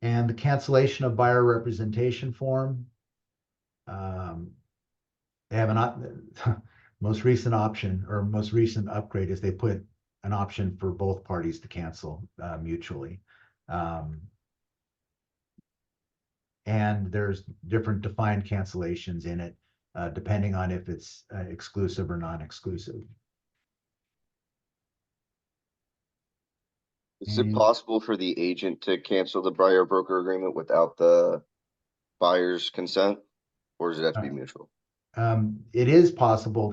And the cancellation of buyer representation form. They have an most recent option or most recent upgrade is they put an option for both parties to cancel mutually. And there's different defined cancellations in it, depending on if it's exclusive or non-exclusive. Is it possible for the agent to cancel the buyer broker agreement without the buyer's consent, or does it have to be mutual? It is possible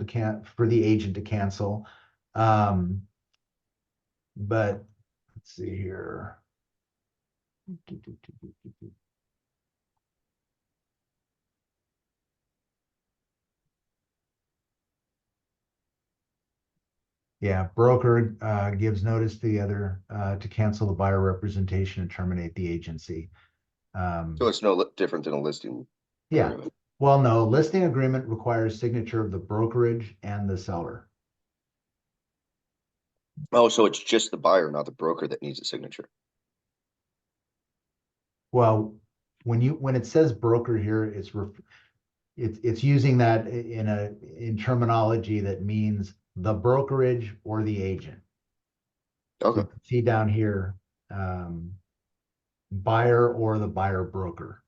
for the agent to cancel, but let's see here. Yeah, broker gives notice to the other to cancel the buyer representation and terminate the agency. So it's no different than a listing. Yeah. agreement. Well, no, listing agreement requires signature of the brokerage and the seller. Oh, so it's just the buyer, not the broker, that needs a signature. Well, when it says broker here, it's using that in terminology that means the brokerage or the agent. Okay, So see down here, buyer or the buyer broker.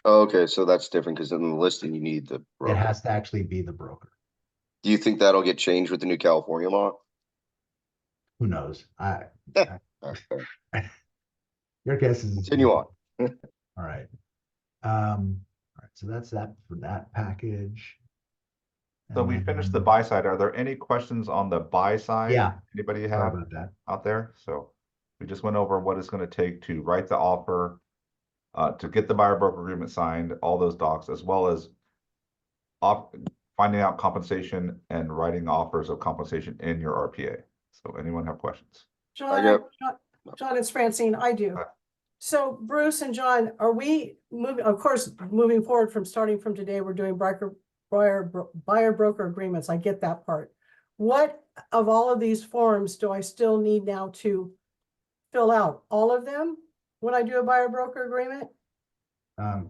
okay, so that's different because in the listing you need the It broker. has to actually be the broker. Do you think that'll get changed with the new California law? Who knows? Okay. Your guess is. Continue on. All right. All right, so that's that for that package. So And we finished the then- buy side. Are there any questions on the buy side? Yeah. Anybody Sorry have about that. out there? So we just went over what it's going to take to write the offer, to get the buyer broker agreement signed, all those docs, as well as finding out compensation and writing offers of compensation in your RPA. So anyone have questions? John, it's Francine. I do. Hi. So Bruce and John, are we moving, of course, moving forward starting from today, we're doing buyer broker agreements. I get that part. What of all of these forms do I still need now to fill out? All of them when I do a buyer broker agreement?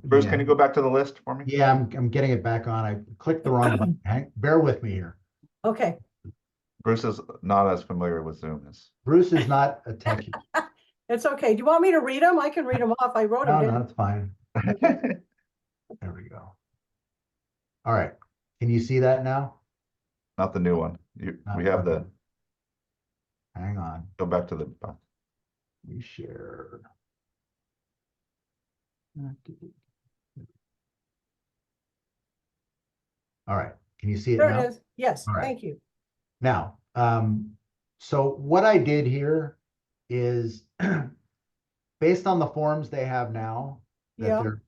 Bruce, Yeah. can you go back to the list for me? Yeah, I'm getting it back on. I clicked the wrong button. Bear with me here. Okay, Bruce is not as familiar with Zoom as. Bruce is not a techie. it's okay. Do you want me to read them? I can read them off. I wrote them No, down. that's fine. There we go. All right. Can you see that now? Not the new one. We have the, Hang on. go back to the, We share. All right. Can you see it There now? it is. Yes, All right. thank you. Now, so what I did here is based on the forms they have now that Yeah. they're,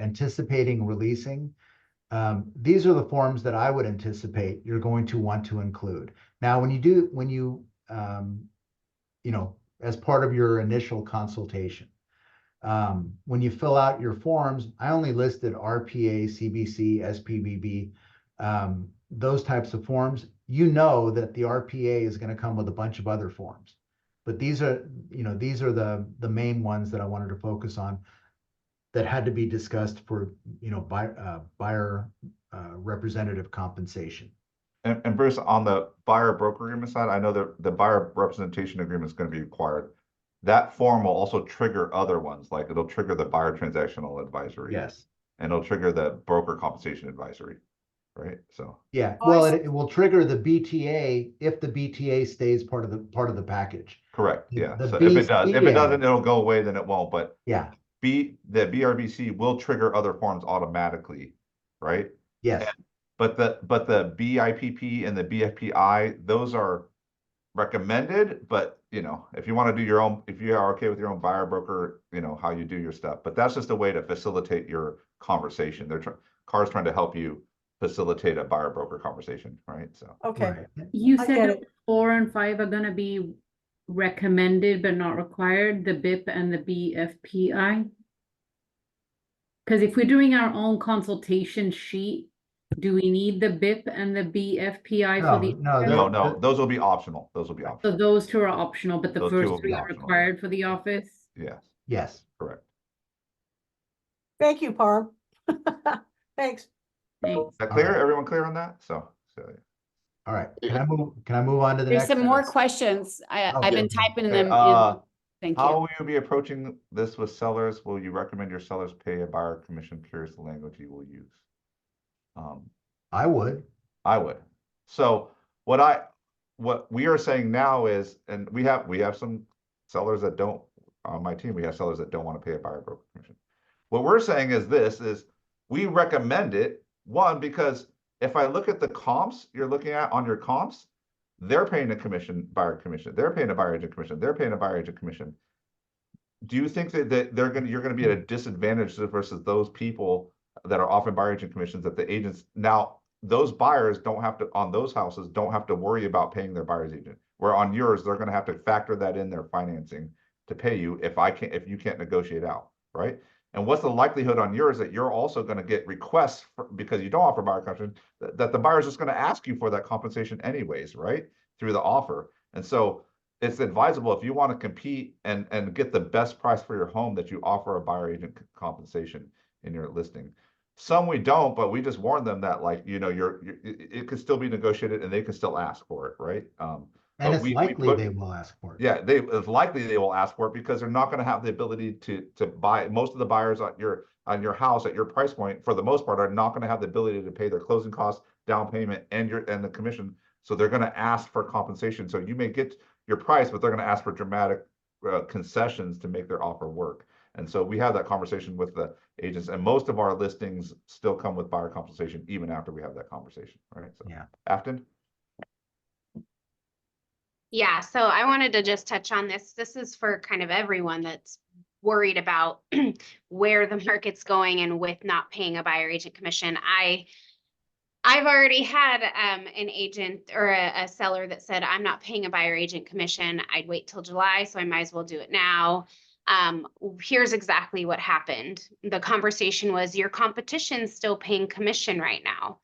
anticipating releasing. These are the forms that I would anticipate you're going to want to include. Now, when you as part of your initial consultation, when you fill out your forms, I only listed RPA, CBC, SPBB, those types of forms. You know that the RPA is going to come with a bunch of other forms, but these are the main ones that I wanted to focus on that had to be discussed for buyer representative compensation. and Bruce, on the buyer broker agreement side, I know that the buyer representation agreement is going to be required. That form will also trigger other ones, like it'll trigger the buyer transactional advisory. Yes. And it'll trigger the broker compensation advisory, right? So, Yeah. Oh, Well, I it will trigger the BTA if the BTA stays part of the package. correct, The- yeah. the So if it does, if it BCA doesn't, it'll go away, then it won't, but Yeah. the BRBC will trigger other forms automatically, right? Yes. But the BIPP and the BFPI, those are recommended, but if you want to do your own, if you are okay with your own buyer broker, how you do your stuff, but that's just a way to facilitate your conversation. CAR's trying to help you facilitate a buyer broker conversation, right? So, Okay. Right. You I said get that 4 and 5 are gonna be recommended but not required, the BIP and the BFPI? Because if we're doing our own consultation sheet, do we need the BIP and the BFPI for the? no, those will be optional. Those will be So optional. those two are optional, but the Those two will first be 3 are optional. required for the office? Yes, Yes. correct. Thank you, Parm. Thanks. Thanks. Is that All clear? right. Everyone clear on that? So. All right. Can I move on to the There's next? some more questions. I've been typing Okay, them in. Thank How you. will you be approaching this with sellers? Will you recommend your sellers pay a buyer commission? Curious the language you will use. I would. I would. So what we are saying now is, and we have some sellers that don't, on my team, we have sellers that don't want to pay a buyer broker commission. What we're saying is we recommend it, one, because if I look at the comps you're looking at on your comps, they're paying a commission, buyer commission, they're paying a buyer agent commission, they're paying a buyer agent commission. Do you think that you're gonna be at a disadvantage versus those people that are offering buyer agent commissions, that the agents now, those buyers don't have to, on those houses, don't have to worry about paying their buyer's agent, where on yours, they're gonna have to factor that in their financing to pay you if you can't negotiate out, right? And what's the likelihood on yours that you're also going to get requests because you don't offer buyer compensation, that the buyer's just going to ask you for that compensation anyways, right? Through the offer. And so it's advisable if you want to compete and get the best price for your home that you offer a buyer agent compensation in your listing. Some we don't, but we just warn them that, like, you know, it could still be negotiated and they can still ask for it, right? And But it's we likely put- they will ask for it. Yeah, it's likely they will ask for it because they're not going to have the ability to buy. Most of the buyers on your house at your price point, for the most part, are not going to have the ability to pay their closing costs, down payment, and the commission. So they're going to ask for compensation. So you may get your price, but they're going to ask for dramatic concessions to make their offer work. And so we have that conversation with the agents, and most of our listings still come with buyer compensation even after we have that conversation, right? So, Yeah. Afton? Yeah, so I wanted to just touch on this. This is for kind of everyone that's worried about where the market's going and with not paying a buyer agent commission. I've already had an agent or a seller that said, I'm not paying a buyer agent commission. I'd wait till July, so I might as well do it now. Here's exactly what happened. The conversation was, your competition's still paying commission right now.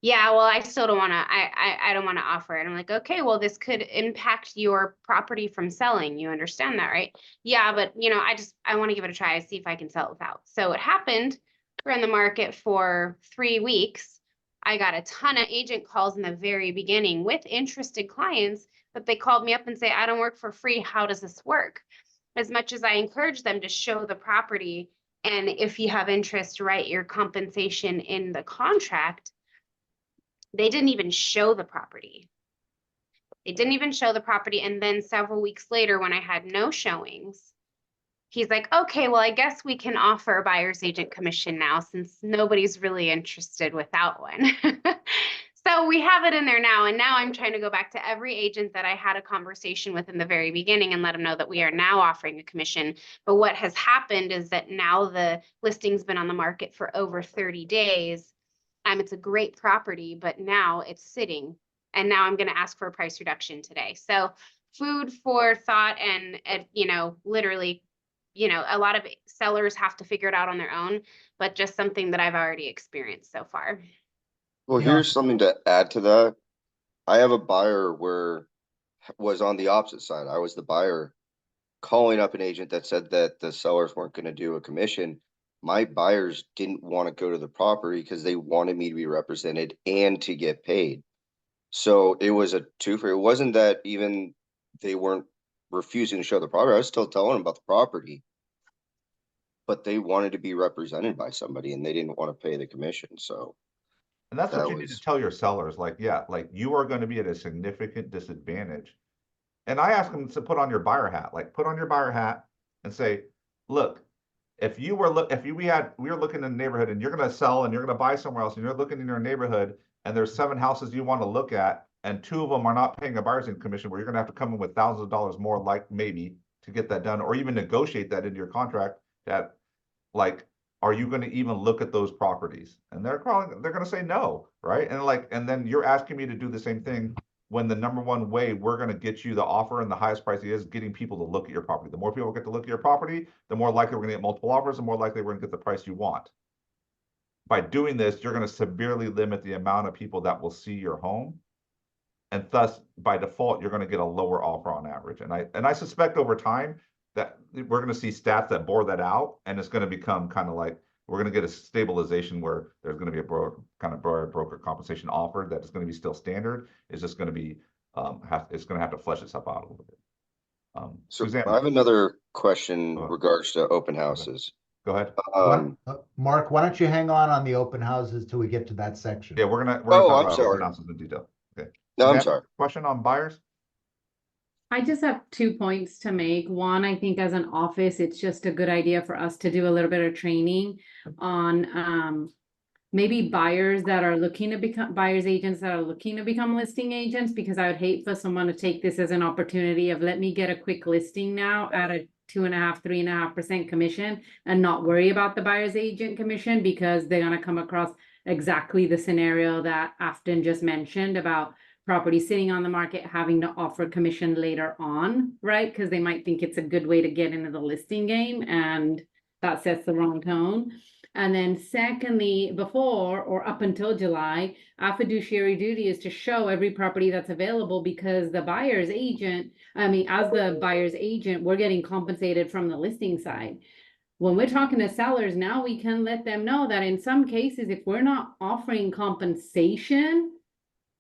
Yeah, well, I still don't want to, I don't want to offer it. I'm like, okay, well, this could impact your property from selling. You understand that, right? Yeah, but you know, I want to give it a try, see if I can sell it without. So it happened. We're in the market for 3 weeks. I got a ton of agent calls in the very beginning with interested clients, but they called me up and say, I don't work for free. How does this work? As much as I encourage them to show the property, and if you have interest, write your compensation in the contract, they didn't even show the property. They didn't even show the property. And then several weeks later, when I had no showings, he's like, okay, well, I guess we can offer a buyer's agent commission now since nobody's really interested without one. So we have it in there now. And now I'm trying to go back to every agent that I had a conversation with in the very beginning and let them know that we are now offering a commission. But what has happened is that now the listing's been on the market for over 30 days. It's a great property, but now it's sitting. And now I'm going to ask for a price reduction today. So food for thought, and you know, literally, you know, a lot of sellers have to figure it out on their own, but just something that I've already experienced so far. Well, You know- here's something to add to that. I have a buyer where was on the opposite side. I was the buyer calling up an agent that said that the sellers weren't going to do a commission. My buyers didn't want to go to the property because they wanted me to be represented and to get paid. So it was a twofer. It wasn't that even they weren't refusing to show the property. I was still telling them about the property, but they wanted to be represented by somebody and they didn't want to pay the commission. So And that's what that you need to was- tell your sellers, like, yeah, like you are going to be at a significant disadvantage. And I ask them to put on your buyer hat, like put on your buyer hat and say, look, if we were looking in the neighborhood and you're going to sell and you're going to buy somewhere else and you're looking in your neighborhood and there's 7 houses you want to look at and 2 of them are not paying a buyer's agent commission, where you're going to have to come in with thousands of dollars more, like, maybe, to get that done, or even negotiate that into your contract, that, like, are you going to even look at those properties? And they're going to say no, right? And then you're asking me to do the same thing when the number one way we're going to get you the offer and the highest price is getting people to look at your property. The more people get to look at your property, the more likely we're going to get multiple offers, the more likely we're going to get the price you want. By doing this, you're going to severely limit the amount of people that will see your home. And thus, by default, you're going to get a lower offer on average. And I suspect over time that we're going to see stats that bore that out, and it's going to become kind of like, we're going to get a stabilization where there's going to be a broker compensation offered that is going to be still standard. It's just going to be it's going to have to flesh itself out a little bit. So Suzanne, I have another question Go ahead. regards to open houses. go ahead. Mark, why don't you hang on the open houses till we get to that section? Yeah, we're gonna Oh, talk I'm about sorry. announcements in detail. Okay. No, I'm Suzanne, sorry. question on buyers? I just have 2 points to make. One, I think as an office, it's just a good idea for us to do a little bit of training on maybe buyers that are looking to become buyers agents that are looking to become listing agents, because I would hate for someone to take this as an opportunity of, let me get a quick listing now at a 2.5%, 3.5% commission and not worry about the buyer's agent commission, because they're going to come across exactly the scenario that Afton just mentioned about property sitting on the market, having to offer commission later on, right? Because they might think it's a good way to get into the listing game, and that sets the wrong tone. And then secondly, before or up until July, our fiduciary duty is to show every property that's available, because the buyer's agent, as the buyer's agent, we're getting compensated from the listing side. When we're talking to sellers now, we can let them know that in some cases, if we're not offering compensation,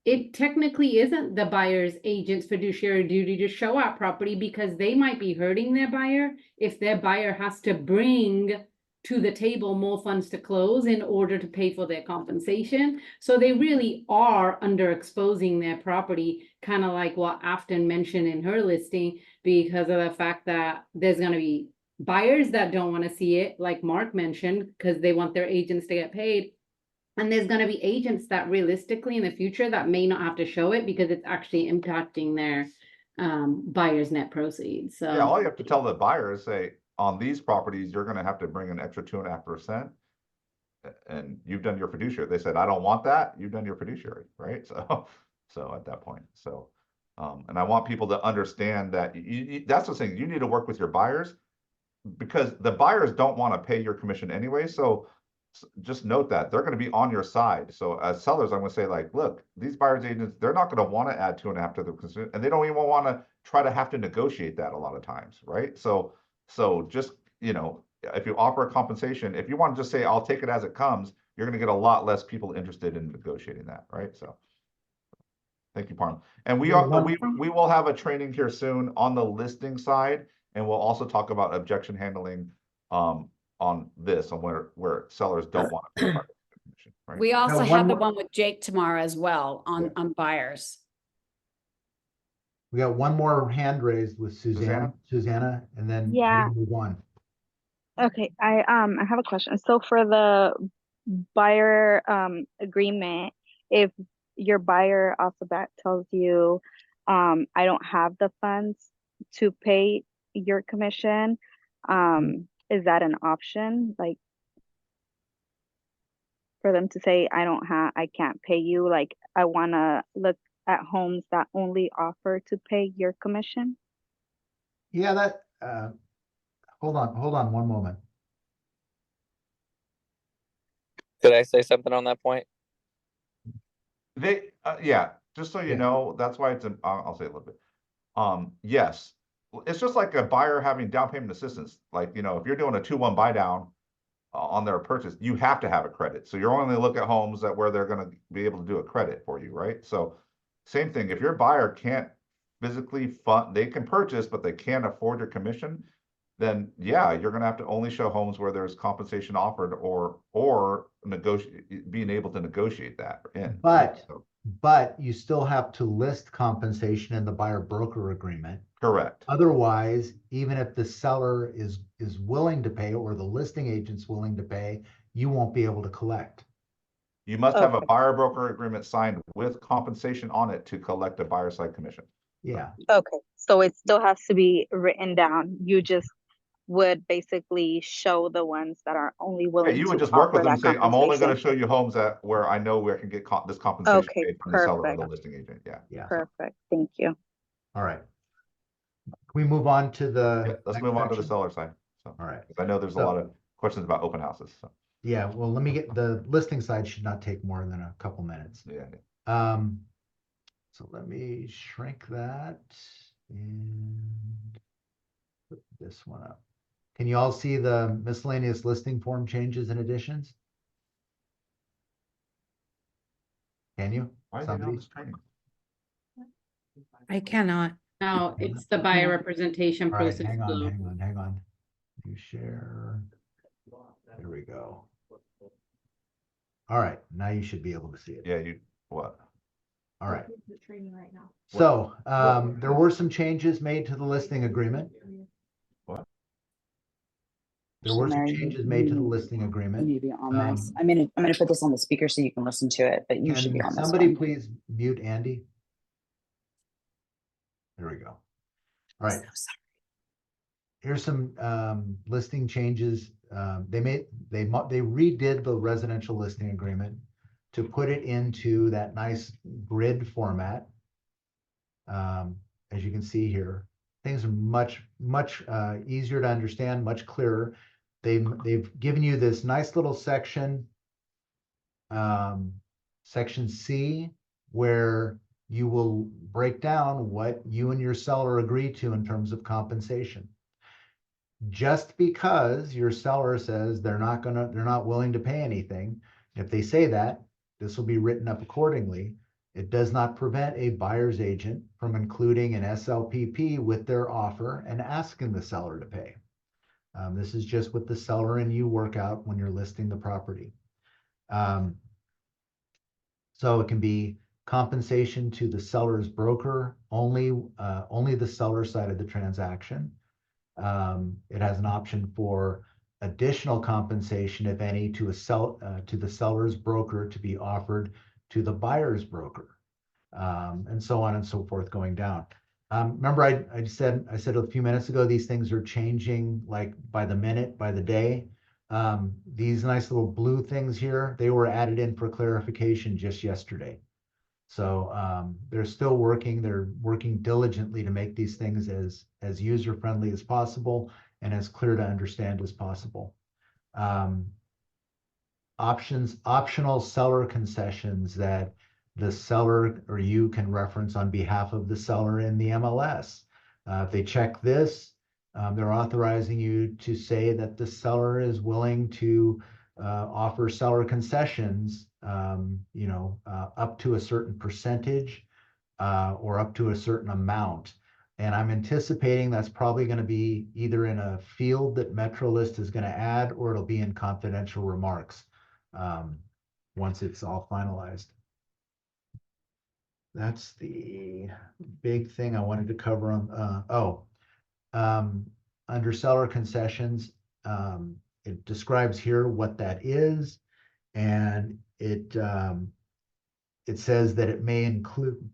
it technically isn't the buyer's agent's fiduciary duty to show our property, because they might be hurting their buyer if their buyer has to bring to the table more funds to close in order to pay for their compensation. So they really are underexposing their property, kind of like what Afton mentioned in her listing, because of the fact that there's going to be buyers that don't want to see it, like Mark mentioned, because they want their agents to get paid. And there's going to be agents that realistically in the future that may not have to show it because it's actually impacting their buyer's net proceeds. So Yeah, all you have to tell the buyer is say, on these properties, you're gonna have to bring an extra 2.5%. And you've done your fiduciary. They said, I don't want that. You've done your fiduciary, right? So at that point, and I want people to understand that that's the thing, you need to work with your buyers, because the buyers don't want to pay your commission anyway. So just note that they're going to be on your side. So as sellers, I'm going to say, like, look, these buyers agents, they're not going to want to add 2.5 to the consumer, and they don't even want to try to have to negotiate that a lot of times, right? So just, if you offer a compensation, if you want to just say, I'll take it as it comes, you're going to get a lot less people interested in negotiating that, right? So thank you, Parm. And we will have a training here soon on the listing side, and we'll also talk about objection handling on this, on where sellers don't want to pay part of the commission, right? We also one have the more- one with Jake tomorrow as well on buyers. We got one more hand raised with Susanna, and then Yeah. we'll move on. Okay, I have a question. So for the buyer agreement, if your buyer off the bat tells you, I don't have the funds to pay your commission, is that an option? Like for them to say, I can't pay you, like I wanna look at homes that only offer to pay your commission? Yeah, that, hold on one moment. Could I say something on that point? Yeah, just so you Yeah. know, that's why I'll say a little bit. Yes, it's just like a buyer having down payment assistance. Like, if you're doing a 2-1 buy down on their purchase, you have to have a credit. So you're only look at homes where they're going to be able to do a credit for you, right? So same thing, if your buyer can't physically fund, they can purchase, but they can't afford your commission, then yeah, you're going to have to only show homes where there's compensation offered or being able to negotiate that in. But you still have to list compensation in the buyer broker agreement. Correct. Otherwise, even if the seller is willing to pay, or the listing agent's willing to pay, you won't be able to collect. You must have a buyer broker agreement signed with compensation on it to collect a buyer side commission. Yeah. Okay, so it still has to be written down. You just would basically show the ones that are only Yeah, willing you would to just work offer with them that and say, I'm only going to compensation. show you homes where I know where I can get this compensation Okay, paid from the seller or the perfect. listing agent. Yeah. Yeah. Perfect, thank you. All right. Can we move on to the Yeah, let's next move on to the section? seller side. So, All right. 'cause I know there's a So- lot of questions about open houses. So Yeah, well, let me get the listing side should not take more than a couple minutes. yeah. So let me shrink that and put this one up. Can you all see the miscellaneous listing form changes and additions? Can you? Why are they on Somebody? this training? I cannot. no, it's the buyer representation All right, process hang on, flow. hang on. You share. There we go. All right, now you should be able to see it. Yeah, what? All right. The training right now. So, there were some changes made to the listing agreement. What? There were some Mary, changes made to the you- listing You agreement. need to be on this. I'm gonna put this on the speaker so you can listen to it, but you should be Can on this somebody one. please mute Andy? There we go. All right. So sorry. Here's some listing changes. They redid the residential listing agreement to put it into that nice grid format. As you can see here, things are much easier to understand, much clearer. they've given you this nice little section, section C, where you will break down what you and your seller agree to in terms of compensation. Just because your seller says they're not willing to pay anything, if they say that, this will be written up accordingly. It does not prevent a buyer's agent from including an SLPP with their offer and asking the seller to pay. This is just what the seller and you work out when you're listing the property. So it can be compensation to the seller's broker, only the seller side of the transaction. It has an option for additional compensation, if any, to the seller's broker to be offered to the buyer's broker, and so on and so forth going down. Remember, I said a few minutes ago, these things are changing like by the minute, by the day. These nice little blue things here, they were added in for clarification just yesterday. So they're still working. They're working diligently to make these things as user-friendly as possible and as clear to understand as possible. Optional seller concessions that the seller or you can reference on behalf of the seller in the MLS. If they check this, they're authorizing you to say that the seller is willing to offer seller concessions, up to a certain percentage or up to a certain amount. And I'm anticipating that's probably going to be either in a field that MetroList is going to add, or it'll be in confidential remarks once it's all finalized. That's the big thing I wanted to cover on. Under seller concessions, it describes here what that is, and it says that it may include,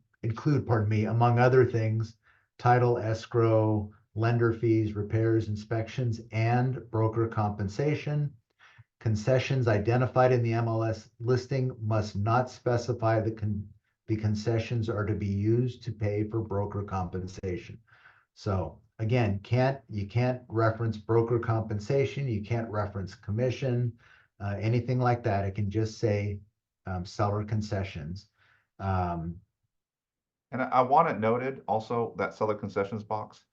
pardon me, among other things, title, escrow, lender fees, repairs, inspections, and broker compensation. Concessions identified in the MLS listing must not specify the concessions are to be used to pay for broker compensation. So again, you can't reference broker compensation, you can't reference commission, anything like that. It can just say seller concessions. And I want it noted also, that seller concessions box.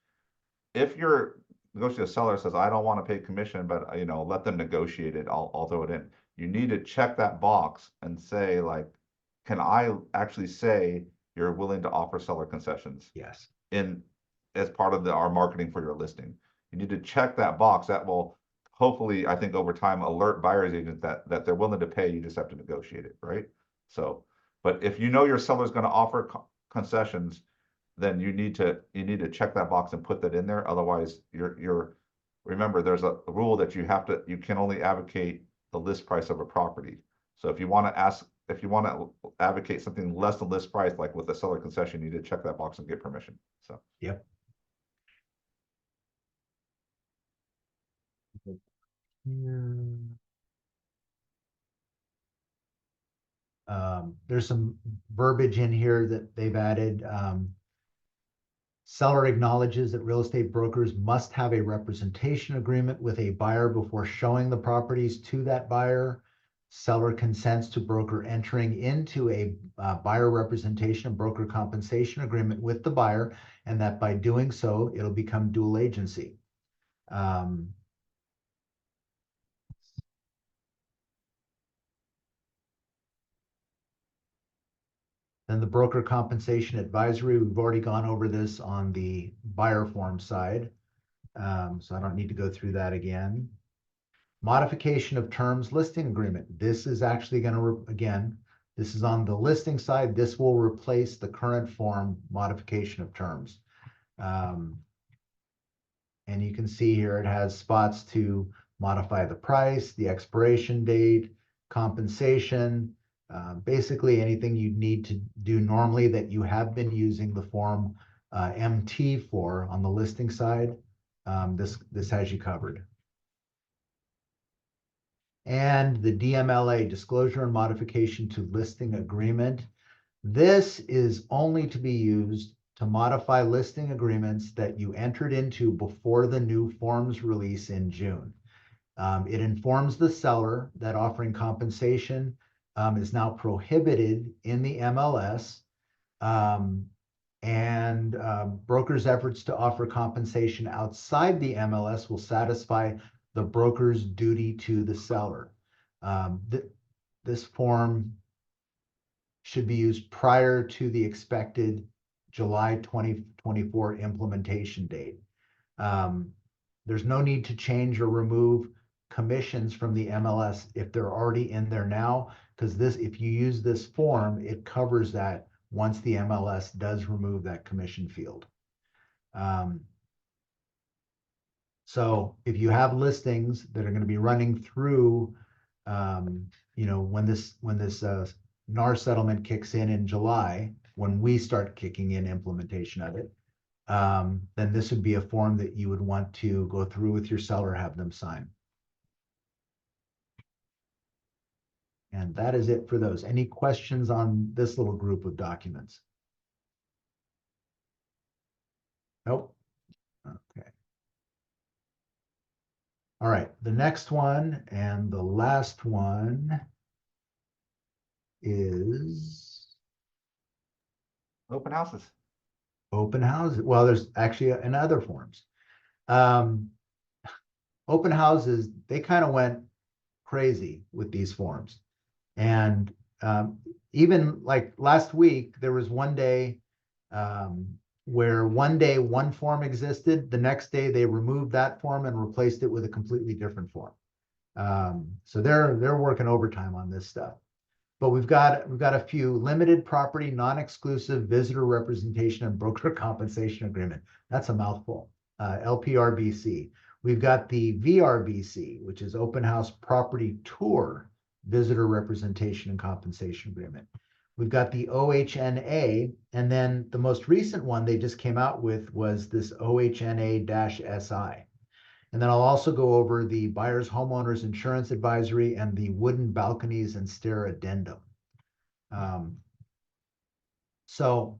If you're negotiating, a seller says, I don't want to pay commission, but let them negotiate it, I'll throw it in. You need to check that box and say, like, can I actually say you're willing to offer seller concessions? Yes. As part of our marketing for your listing. You need to check that box. That will hopefully, I think, over time, alert buyer's agents that they're willing to pay. You just have to negotiate it, right? So, but if you know your seller's going to offer concessions, then you need to check that box and put that in there. Otherwise, remember, there's a rule that you can only advocate the list price of a property. So if you want to advocate something less than list price, like with a seller concession, you need to check that box and get permission. So. Yep. There's some verbiage in here that they've added. Seller acknowledges that real estate brokers must have a representation agreement with a buyer before showing the properties to that buyer. Seller consents to broker entering into a buyer representation and broker compensation agreement with the buyer, and that by doing so, it'll become dual agency. Then the broker compensation advisory, we've already gone over this on the buyer form side, so I don't need to go through that again. Modification of terms listing agreement. This is actually going to, again, this is on the listing side. This will replace the current form modification of terms. And you can see here it has spots to modify the price, the expiration date, compensation, basically anything you need to do normally that you have been using the form MT for on the listing side. This has you covered. And the DMLA, disclosure and modification to listing agreement. This is only to be used to modify listing agreements that you entered into before the new forms release in June. It informs the seller that offering compensation is now prohibited in the MLS. Brokers' efforts to offer compensation outside the MLS will satisfy the broker's duty to the seller. This form should be used prior to the expected July 2024 implementation date. There's no need to change or remove commissions from the MLS if they're already in there now, because if you use this form, it covers that once the MLS does remove that commission field. So if you have listings that are going to be running through, when this NAR settlement kicks in July, when we start kicking in implementation of it, then this would be a form that you would want to go through with your seller, have them sign. And that is it for those. Any questions on this little group of documents? Nope. Okay. All right, the next one and the last one is Open houses. open houses. Well, there's actually in other forms. Open houses, they kind of went crazy with these forms. And even like last week, there was one day where one day one form existed, the next day they removed that form and replaced it with a completely different form. So they're working overtime on this stuff. But we've got a few: limited property, non-exclusive visitor representation and broker compensation agreement. That's a mouthful. LPRBC. We've got the VRBC, which is open house property tour visitor representation and compensation agreement. We've got the OHNA, and then the most recent one they just came out with was this OHNA-SI. And then I'll also go over the buyer's homeowner's insurance advisory and the wooden balconies and stair addendum. So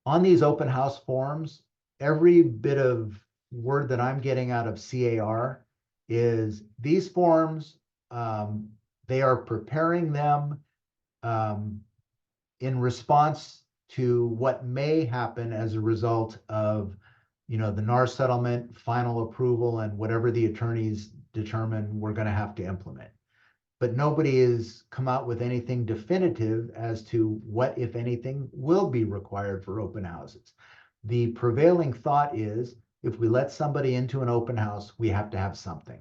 on these open house forms, every bit of word that I'm getting out of CAR is these forms, they are preparing them in response to what may happen as a result of the NAR settlement, final approval, and whatever the attorneys determine we're going to have to implement. But nobody has come out with anything definitive as to what, if anything, will be required for open houses. The prevailing thought is if we let somebody into an open house, we have to have something.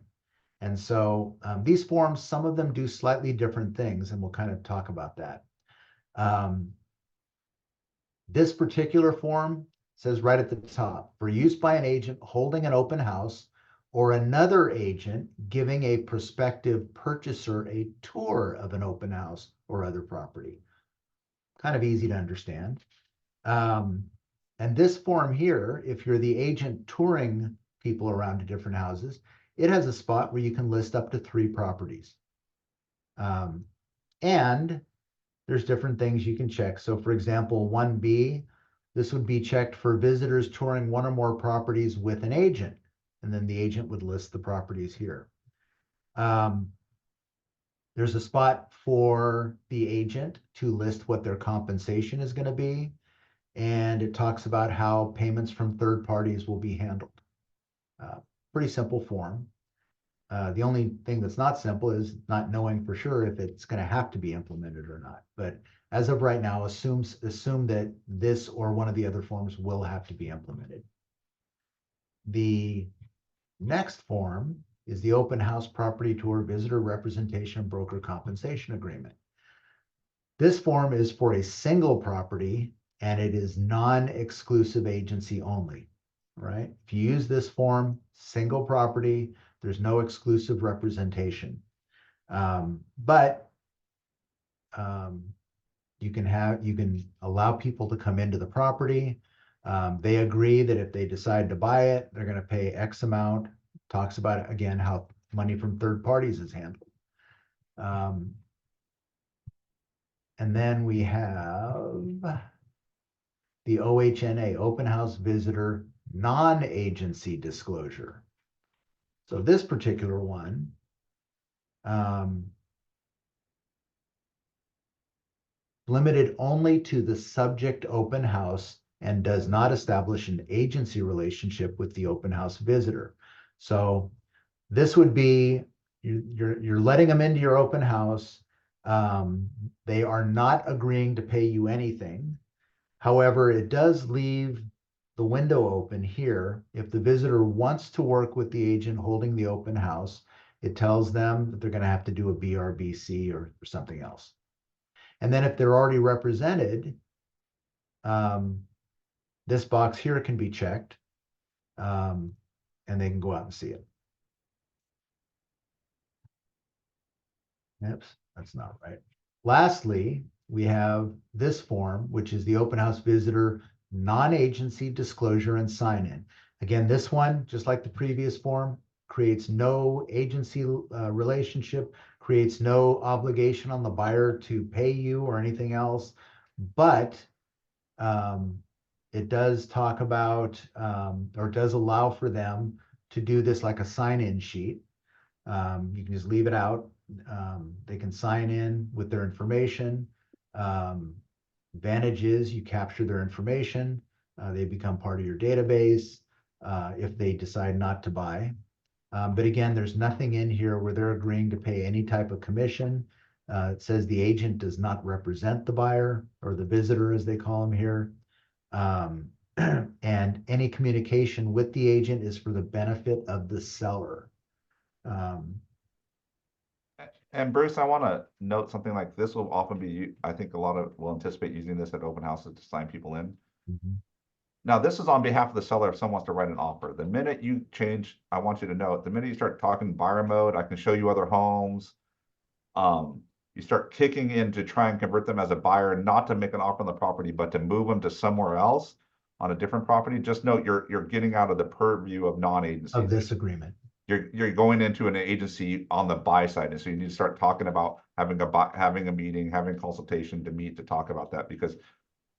And so these forms, some of them do slightly different things, and we'll kind of talk about that. This particular form says right at the top, for use by an agent holding an open house or another agent giving a prospective purchaser a tour of an open house or other property. Kind of easy to understand. And this form here, if you're the agent touring people around to different houses, it has a spot where you can list up to 3 properties. And there's different things you can check. So for example, 1B, this would be checked for visitors touring one or more properties with an agent, and then the agent would list the properties here. There's a spot for the agent to list what their compensation is going to be, and it talks about how payments from third parties will be handled. Pretty simple form. The only thing that's not simple is not knowing for sure if it's going to have to be implemented or not. But as of right now, assume that this or one of the other forms will have to be implemented. The next form is the open house property tour visitor representation and broker compensation agreement. This form is for a single property and it is non-exclusive agency only, right? If you use this form, single property, there's no exclusive representation. But you can allow people to come into the property. They agree that if they decide to buy it, they're going to pay X amount. Talks about, again, how money from third parties is handled. And then we have the OHNA, open house visitor non-agency disclosure. So this particular one Limited only to the subject open house and does not establish an agency relationship with the open house visitor. So this would be, you're letting them into your open house. They are not agreeing to pay you anything. However, it does leave the window open here. If the visitor wants to work with the agent holding the open house, it tells them that they're going to have to do a BRBC or something else. And then if they're already represented, this box here can be checked, and they can go out and see it. Oops, that's not right. Lastly, we have this form, which is the open house visitor non-agency disclosure and sign-in. Again, this one, just like the previous form, creates no agency relationship, creates no obligation on the buyer to pay you or anything else, but it does talk about, or does allow for them to do this like a sign-in sheet. You can just leave it out. They can sign in with their information. Advantage is you capture their information. They become part of your database if they decide not to buy. But again, there's nothing in here where they're agreeing to pay any type of commission. It says the agent does not represent the buyer or the visitor, as they call them here. And any communication with the agent is for the benefit of the seller. And Bruce, I want to note something like this will often be, I think a lot of will anticipate using this at open houses to sign people in. Now, this is on behalf of the seller if someone wants to write an offer. The minute you change, I want you to know, the minute you start talking buyer mode, I can show you other homes. You start kicking in to try and convert them as a buyer, not to make an offer on the property, but to move them to somewhere else on a different property. Just note you're getting out of the purview of non-agency. Of this agreement. You're going into an agency on the buy side, and so you need to start talking about having a meeting, having consultation to meet to talk about that, because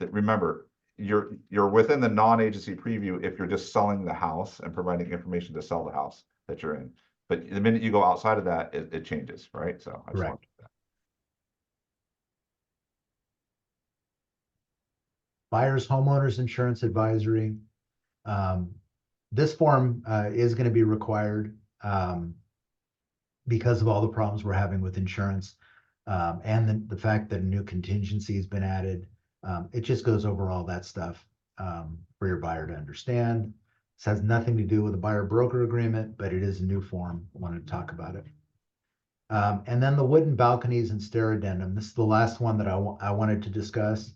remember, you're within the non-agency preview if you're just selling the house and providing information to sell the house that you're in. But the minute you go outside of that, it changes, right? So I just Correct. want to do that. Buyer's homeowners insurance advisory. This form is going to be required because of all the problems we're having with insurance and the fact that a new contingency has been added. It just goes over all that stuff for your buyer to understand. This has nothing to do with a buyer broker agreement, but it is a new form. I wanted to talk about it. And then the wooden balconies and stair addendum. This is the last one that I wanted to discuss.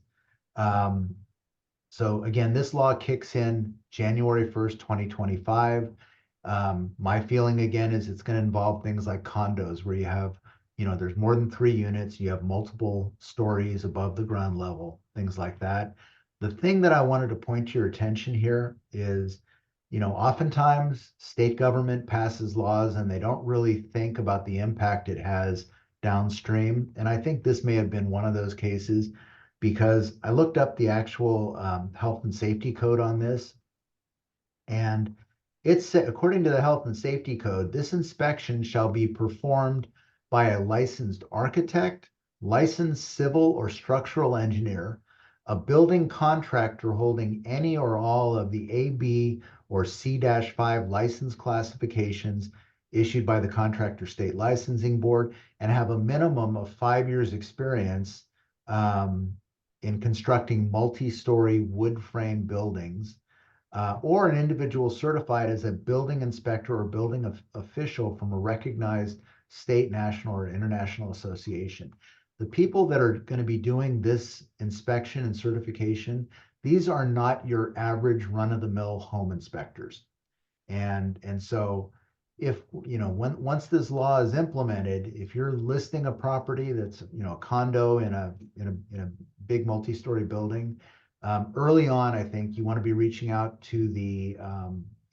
So again, this law kicks in January 1st, 2025. My feeling again is it's going to involve things like condos where you have, there's more than 3 units, you have multiple stories above the ground level, things like that. The thing that I wanted to point to your attention here is, oftentimes state government passes laws and they don't really think about the impact it has downstream. And I think this may have been one of those cases, because I looked up the actual health and safety code on this. And it's, according to the health and safety code, this inspection shall be performed by a licensed architect, licensed civil or structural engineer, a building contractor holding any or all of the A, B, or C-5 license classifications issued by the Contractor State Licensing Board, and have a minimum of 5 years experience in constructing multi-story wood frame buildings, or an individual certified as a building inspector or building official from a recognized state, national, or international association. The people that are going to be doing this inspection and certification, these are not your average run-of-the-mill home inspectors. And so if, once this law is implemented, if you're listing a property that's, a condo in a big multi-story building, early on, I think you want to be reaching out to the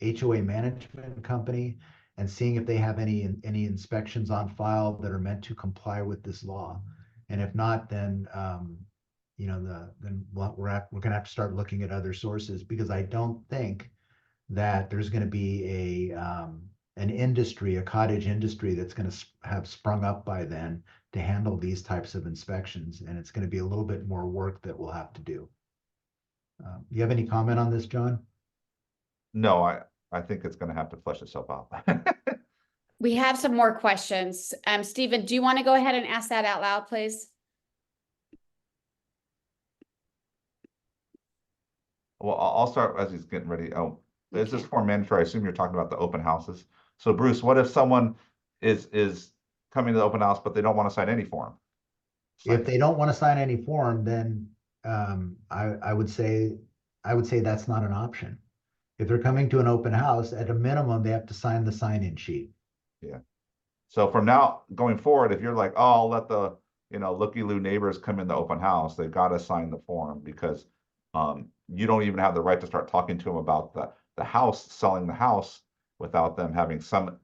HOA management company and seeing if they have any inspections on file that are meant to comply with this law. And if not, then we're going to have to start looking at other sources, because I don't think that there's going to be an industry, a cottage industry that's going to have sprung up by then to handle these types of inspections. And it's going to be a little bit more work that we'll have to do. You have any comment on this, John? No, I think it's gonna have to flesh itself out. We have some more questions. Stephen, do you want to go ahead and ask that out loud, please? Well, I'll start as he's getting ready. Oh, is this Okay. form mandatory? I assume you're talking about the open houses. So Bruce, what if someone is coming to the open house, but they don't want to sign any form? If they don't want to sign any form, then I would say that's not an option. If they're coming to an open house, at a minimum, they have to sign the sign-in sheet. Yeah. So from now going forward, if you're like, oh, I'll let the, looky-loo neighbors come in the open house, they've got to sign the form because you don't even have the right to start talking to them about the house, selling the house without them having some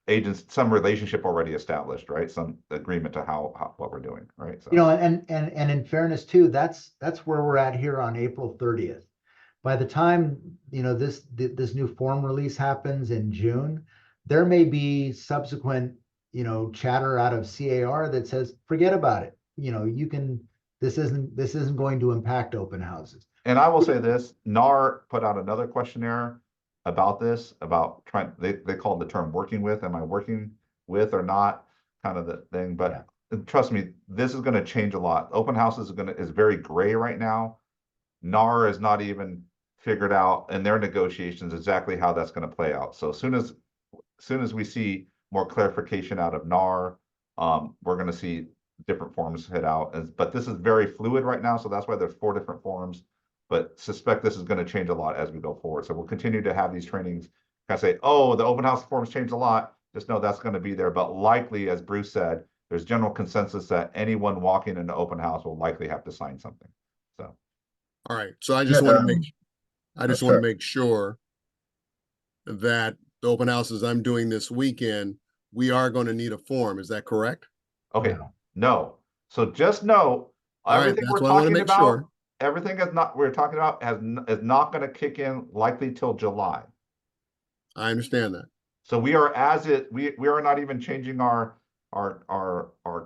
agents, some relationship already established, right? Some agreement to how what we're doing, right? So. And in fairness too, that's where we're at here on April 30th. By the time, this new form release happens in June, there may be subsequent, chatter out of CAR that says, forget about it. This isn't going to impact open houses. And I will say this, NAR put out another questionnaire about this, about they call it the term working with, am I working with or not, kind of the thing. But trust me, this is going to change a lot. Open houses is very gray right now. NAR is not even figured out in their negotiations exactly how that's going to play out. So as soon as we see more clarification out of NAR, we're going to see different forms head out. But this is very fluid right now, so that's why there's 4 different forms. But suspect this is going to change a lot as we go forward. So we'll continue to have these trainings. Kind of say, oh, the open house forms changed a lot. Just know that's going to be there. But likely, as Bruce said, there's general consensus that anyone walking into open house will likely have to sign something. So. All right. So I just want to make sure that the open houses I'm doing this weekend, we are going to need a form. Is that correct? Okay. No. So just know everything we're talking about. Everything we're talking about is not going to kick in likely till July. I understand that. So we are we are not even changing our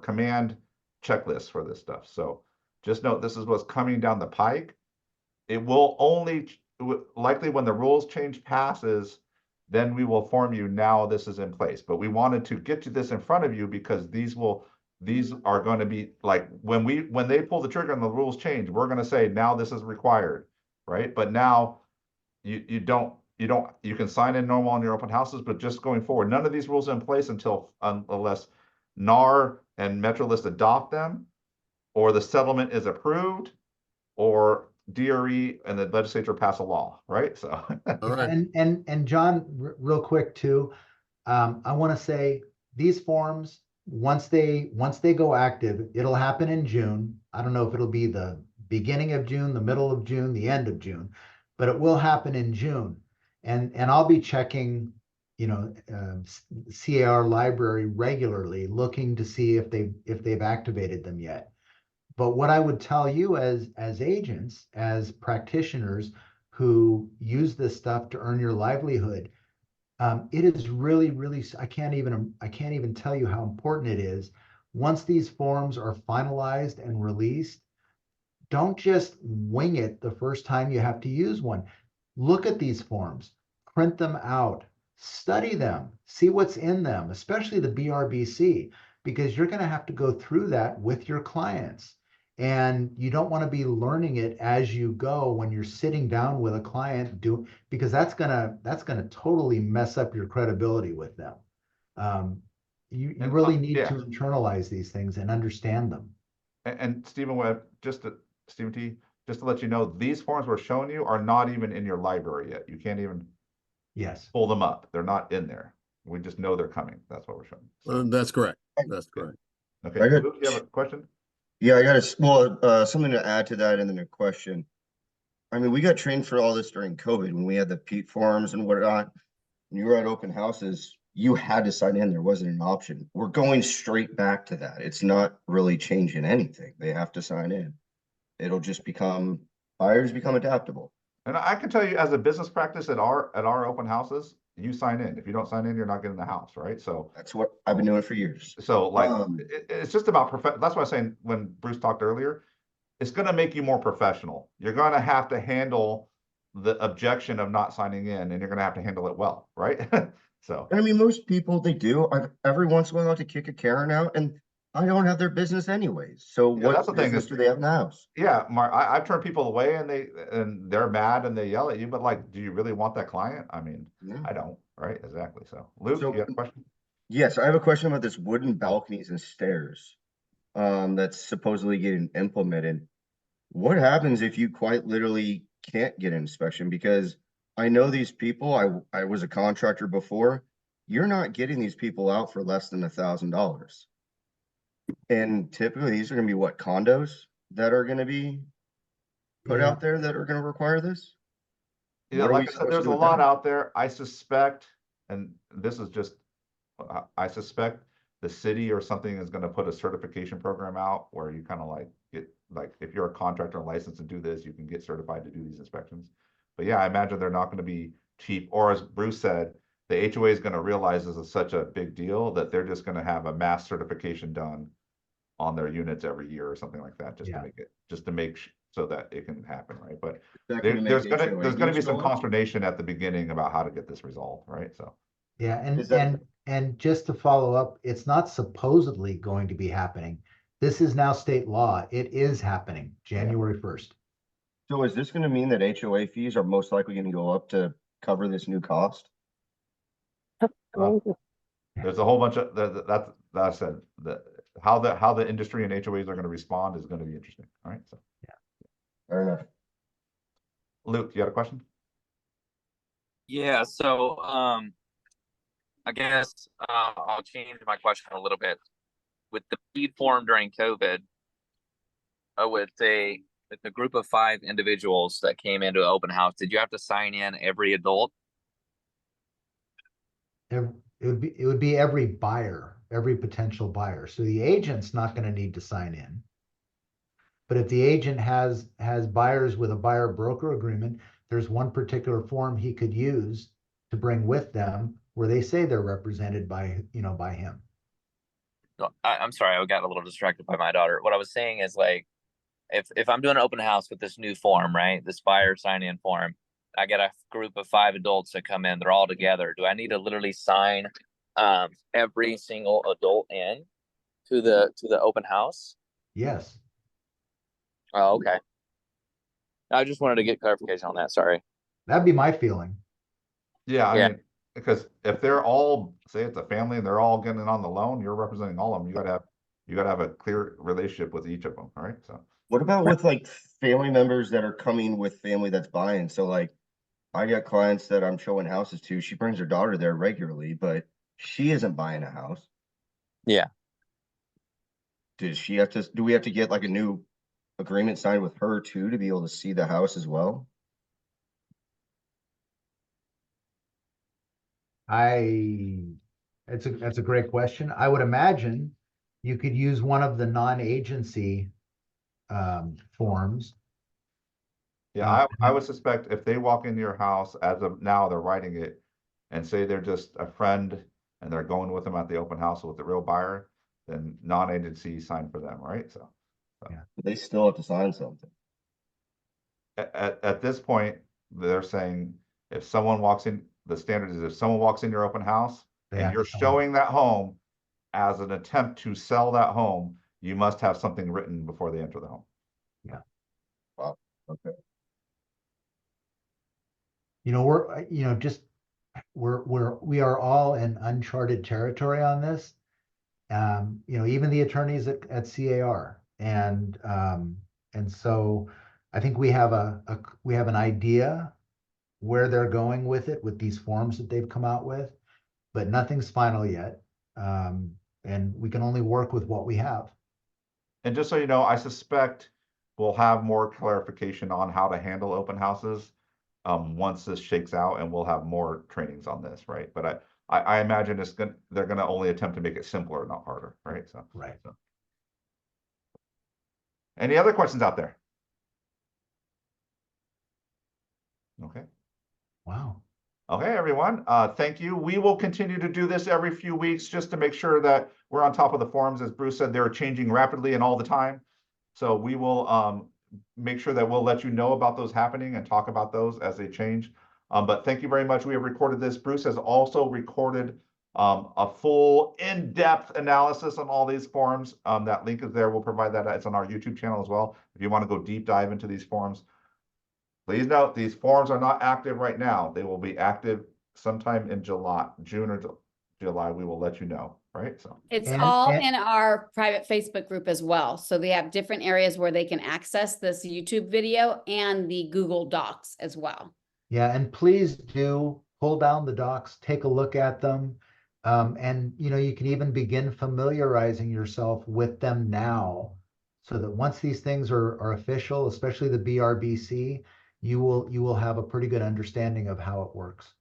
command checklist for this stuff. So just note this is what's coming down the pike. It will likely when the rules change passes, then we will inform you now this is in place. But we wanted to get to this in front of you because these are going to be like when they pull the trigger and the rules change, we're going to say now this is required, right? But now you can sign in normal on your open houses, but just going forward, none of these rules are in place unless NAR and MetroList adopt them, or the settlement is approved, or DRE and the legislature pass a law, right? So all right. And John, real quick too, I want to say these forms, once they go active, it'll happen in June. I don't know if it'll be the beginning of June, the middle of June, the end of June, but it will happen in June. And I'll be checking, CAR library regularly, looking to see if they've activated them yet. But what I would tell you as agents, as practitioners who use this stuff to earn your livelihood, it is really, really, I can't even tell you how important it is. Once these forms are finalized and released, don't just wing it the first time you have to use one. Look at these forms, print them out, study them, see what's in them, especially the BRBC, because you're going to have to go through that with your clients. And you don't want to be learning it as you go when you're sitting down with a client, because that's gonna totally mess up your credibility with them. You really need to internalize these things and understand them. And Stephen Webb, Stephen T, just to let you know, these forms we're showing you are not even in your library yet. You can't even pull them up. They're not in there. We just know they're coming. That's what we're showing. So. That's correct. That's correct. Okay. Luke, you have a question? Yeah, I got something to add to that and then a question. I mean, we got trained for all this during COVID when we had the PEAT forms and whatnot. When you were at open houses, you had to sign in. There wasn't an option. We're going straight back to that. It's not really changing anything. They have to sign in. It'll just buyers become adaptable. And I can tell you as a business practice at our open houses, you sign in. If you don't sign in, you're not getting the house, right? So That's what I've been doing for years. so like Um, it's just about that's why I was saying when Bruce talked earlier, it's going to make you more professional. You're going to have to handle the objection of not signing in, and you're going to have to handle it well, right? So And I mean, most people, they do. I've every once in a while like to kick a Karen out, and I don't have their business anyways. So yeah, that's what the thing business is, do they have in the house? yeah, Mark, I've turned people away and they're mad and they yell at you, but like, do you really want that client? I mean, No. I don't, right? Exactly. So Luke, So you have a question? yes, I have a question about this wooden balconies and stairs that's supposedly getting implemented. What happens if you quite literally can't get an inspection? Because I know these people, I was a contractor before. You're not getting these people out for less than $1,000. And typically these are gonna be what, condos that are gonna be put Yeah. out there that are gonna require this? Yeah, What are we like I said, supposed to there's do a with lot that? out there. I suspect, and this is just, I suspect the city or something is gonna put a certification program out where you kind of like get, like, if you're a contractor licensed to do this, you can get certified to do these inspections. But yeah, I imagine they're not gonna be cheap, or as Bruce said, the HOA is gonna realize this is such a big deal that they're just gonna have a mass certification done on their units every year or something like that, just to Yeah. make it, just to make so that it can happen, right? But Is that there, gonna make there's HOA gonna be fees some go up? consternation at the beginning about how to get this resolved, right? So. Yeah, Is that- and just to follow up, it's not supposedly going to be happening. This is now state law. It is happening January 1st. So is this gonna mean that HOA fees are most likely gonna go up to cover this new cost? There's a whole bunch of that I said that how the industry and HOAs are going to respond is going to be interesting. All right. So Fair enough. Luke, you got a question? Yeah, so I guess I'll change my question a little bit. With the feed form during COVID, with a group of 5 individuals that came into an open house, did you have to sign in every adult? It would be every buyer, every potential buyer. So the agent's not going to need to sign in. But if the agent has buyers with a buyer broker agreement, there's one particular form he could use to bring with them where they say they're represented by, by him. No, I'm sorry, I got a little distracted by my daughter. What I was saying is, like, if I'm doing an open house with this new form, right, this buyer sign-in form, I get a group of 5 adults that come in, they're all together. Do I need to literally sign every single adult in to the open house? Yes. Oh, okay. I just wanted to get clarification on that. Sorry. That'd be my feeling. Yeah, I Yeah. mean, because if they're all, say it's a family and they're all getting on the loan, you're representing all of them. You gotta have a clear relationship with each of them. All right. So What about with like family members that are coming with family that's buying? So like I got clients that I'm showing houses to. She brings her daughter there regularly, but she isn't buying a house. Yeah. Do we have to get like a new agreement signed with her too to be able to see the house as well? That's a great question. I would imagine you could use one of the non-agency forms. yeah, I would suspect if they walk into your house as of now, they're writing it and say they're just a friend and they're going with them at the open house with the real buyer, then non-agency sign for them, right? So They still have to sign something. at this point, they're saying if someone walks in, the standard is if someone walks in your open house They and have you're to sign. showing that home as an attempt to sell that home, you must have something written before they enter the home. Wow. Okay. We are all in uncharted territory on this. Even the attorneys at CAR, and so I think we have an idea where they're going with it with these forms that they've come out with, but nothing's final yet. And we can only work with what we have. And just so you know, I suspect we'll have more clarification on how to handle open houses once this shakes out, and we'll have more trainings on this, right? But I imagine they're gonna only attempt to make it simpler, not harder, right? So Right. So. Any other questions out there? Okay. Wow. Okay, everyone, thank you. We will continue to do this every few weeks just to make sure that we're on top of the forums. As Bruce said, they're changing rapidly and all the time. So we will make sure that we'll let you know about those happening and talk about those as they change. But thank you very much. We have recorded this. Bruce has also recorded a full in-depth analysis on all these forums. That link is there. We'll provide that. It's on our YouTube channel as well. If you want to go deep dive into these forums. Please note, these forums are not active right now. They will be active sometime in June or July. We will let you know, right? So It's And- all and- in our private Facebook group as well. So they have different areas where they can access this YouTube video and the Google Docs as well. Yeah, and please do pull down the docs, take a look at them. And you can even begin familiarizing yourself with them now, so that once these things are official, especially the BRBC, you will have a pretty good understanding of how it works.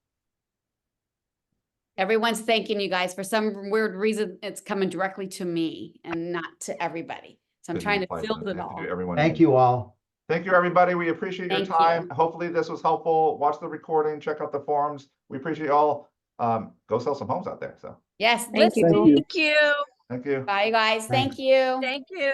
Everyone's thanking you guys. For some weird reason, it's coming directly to me and not to everybody. So I'm Good trying to reply fill to it all. everyone. Thank you all. Thank you, everybody. We appreciate your Thank you. time. Hopefully this was helpful. Watch the recording, check out the forums. We appreciate you all. Go sell some homes out there. So Yes, Thank let's you. do. Thank you. thank you. Bye, you guys. Thanks. Thank you. Thank you.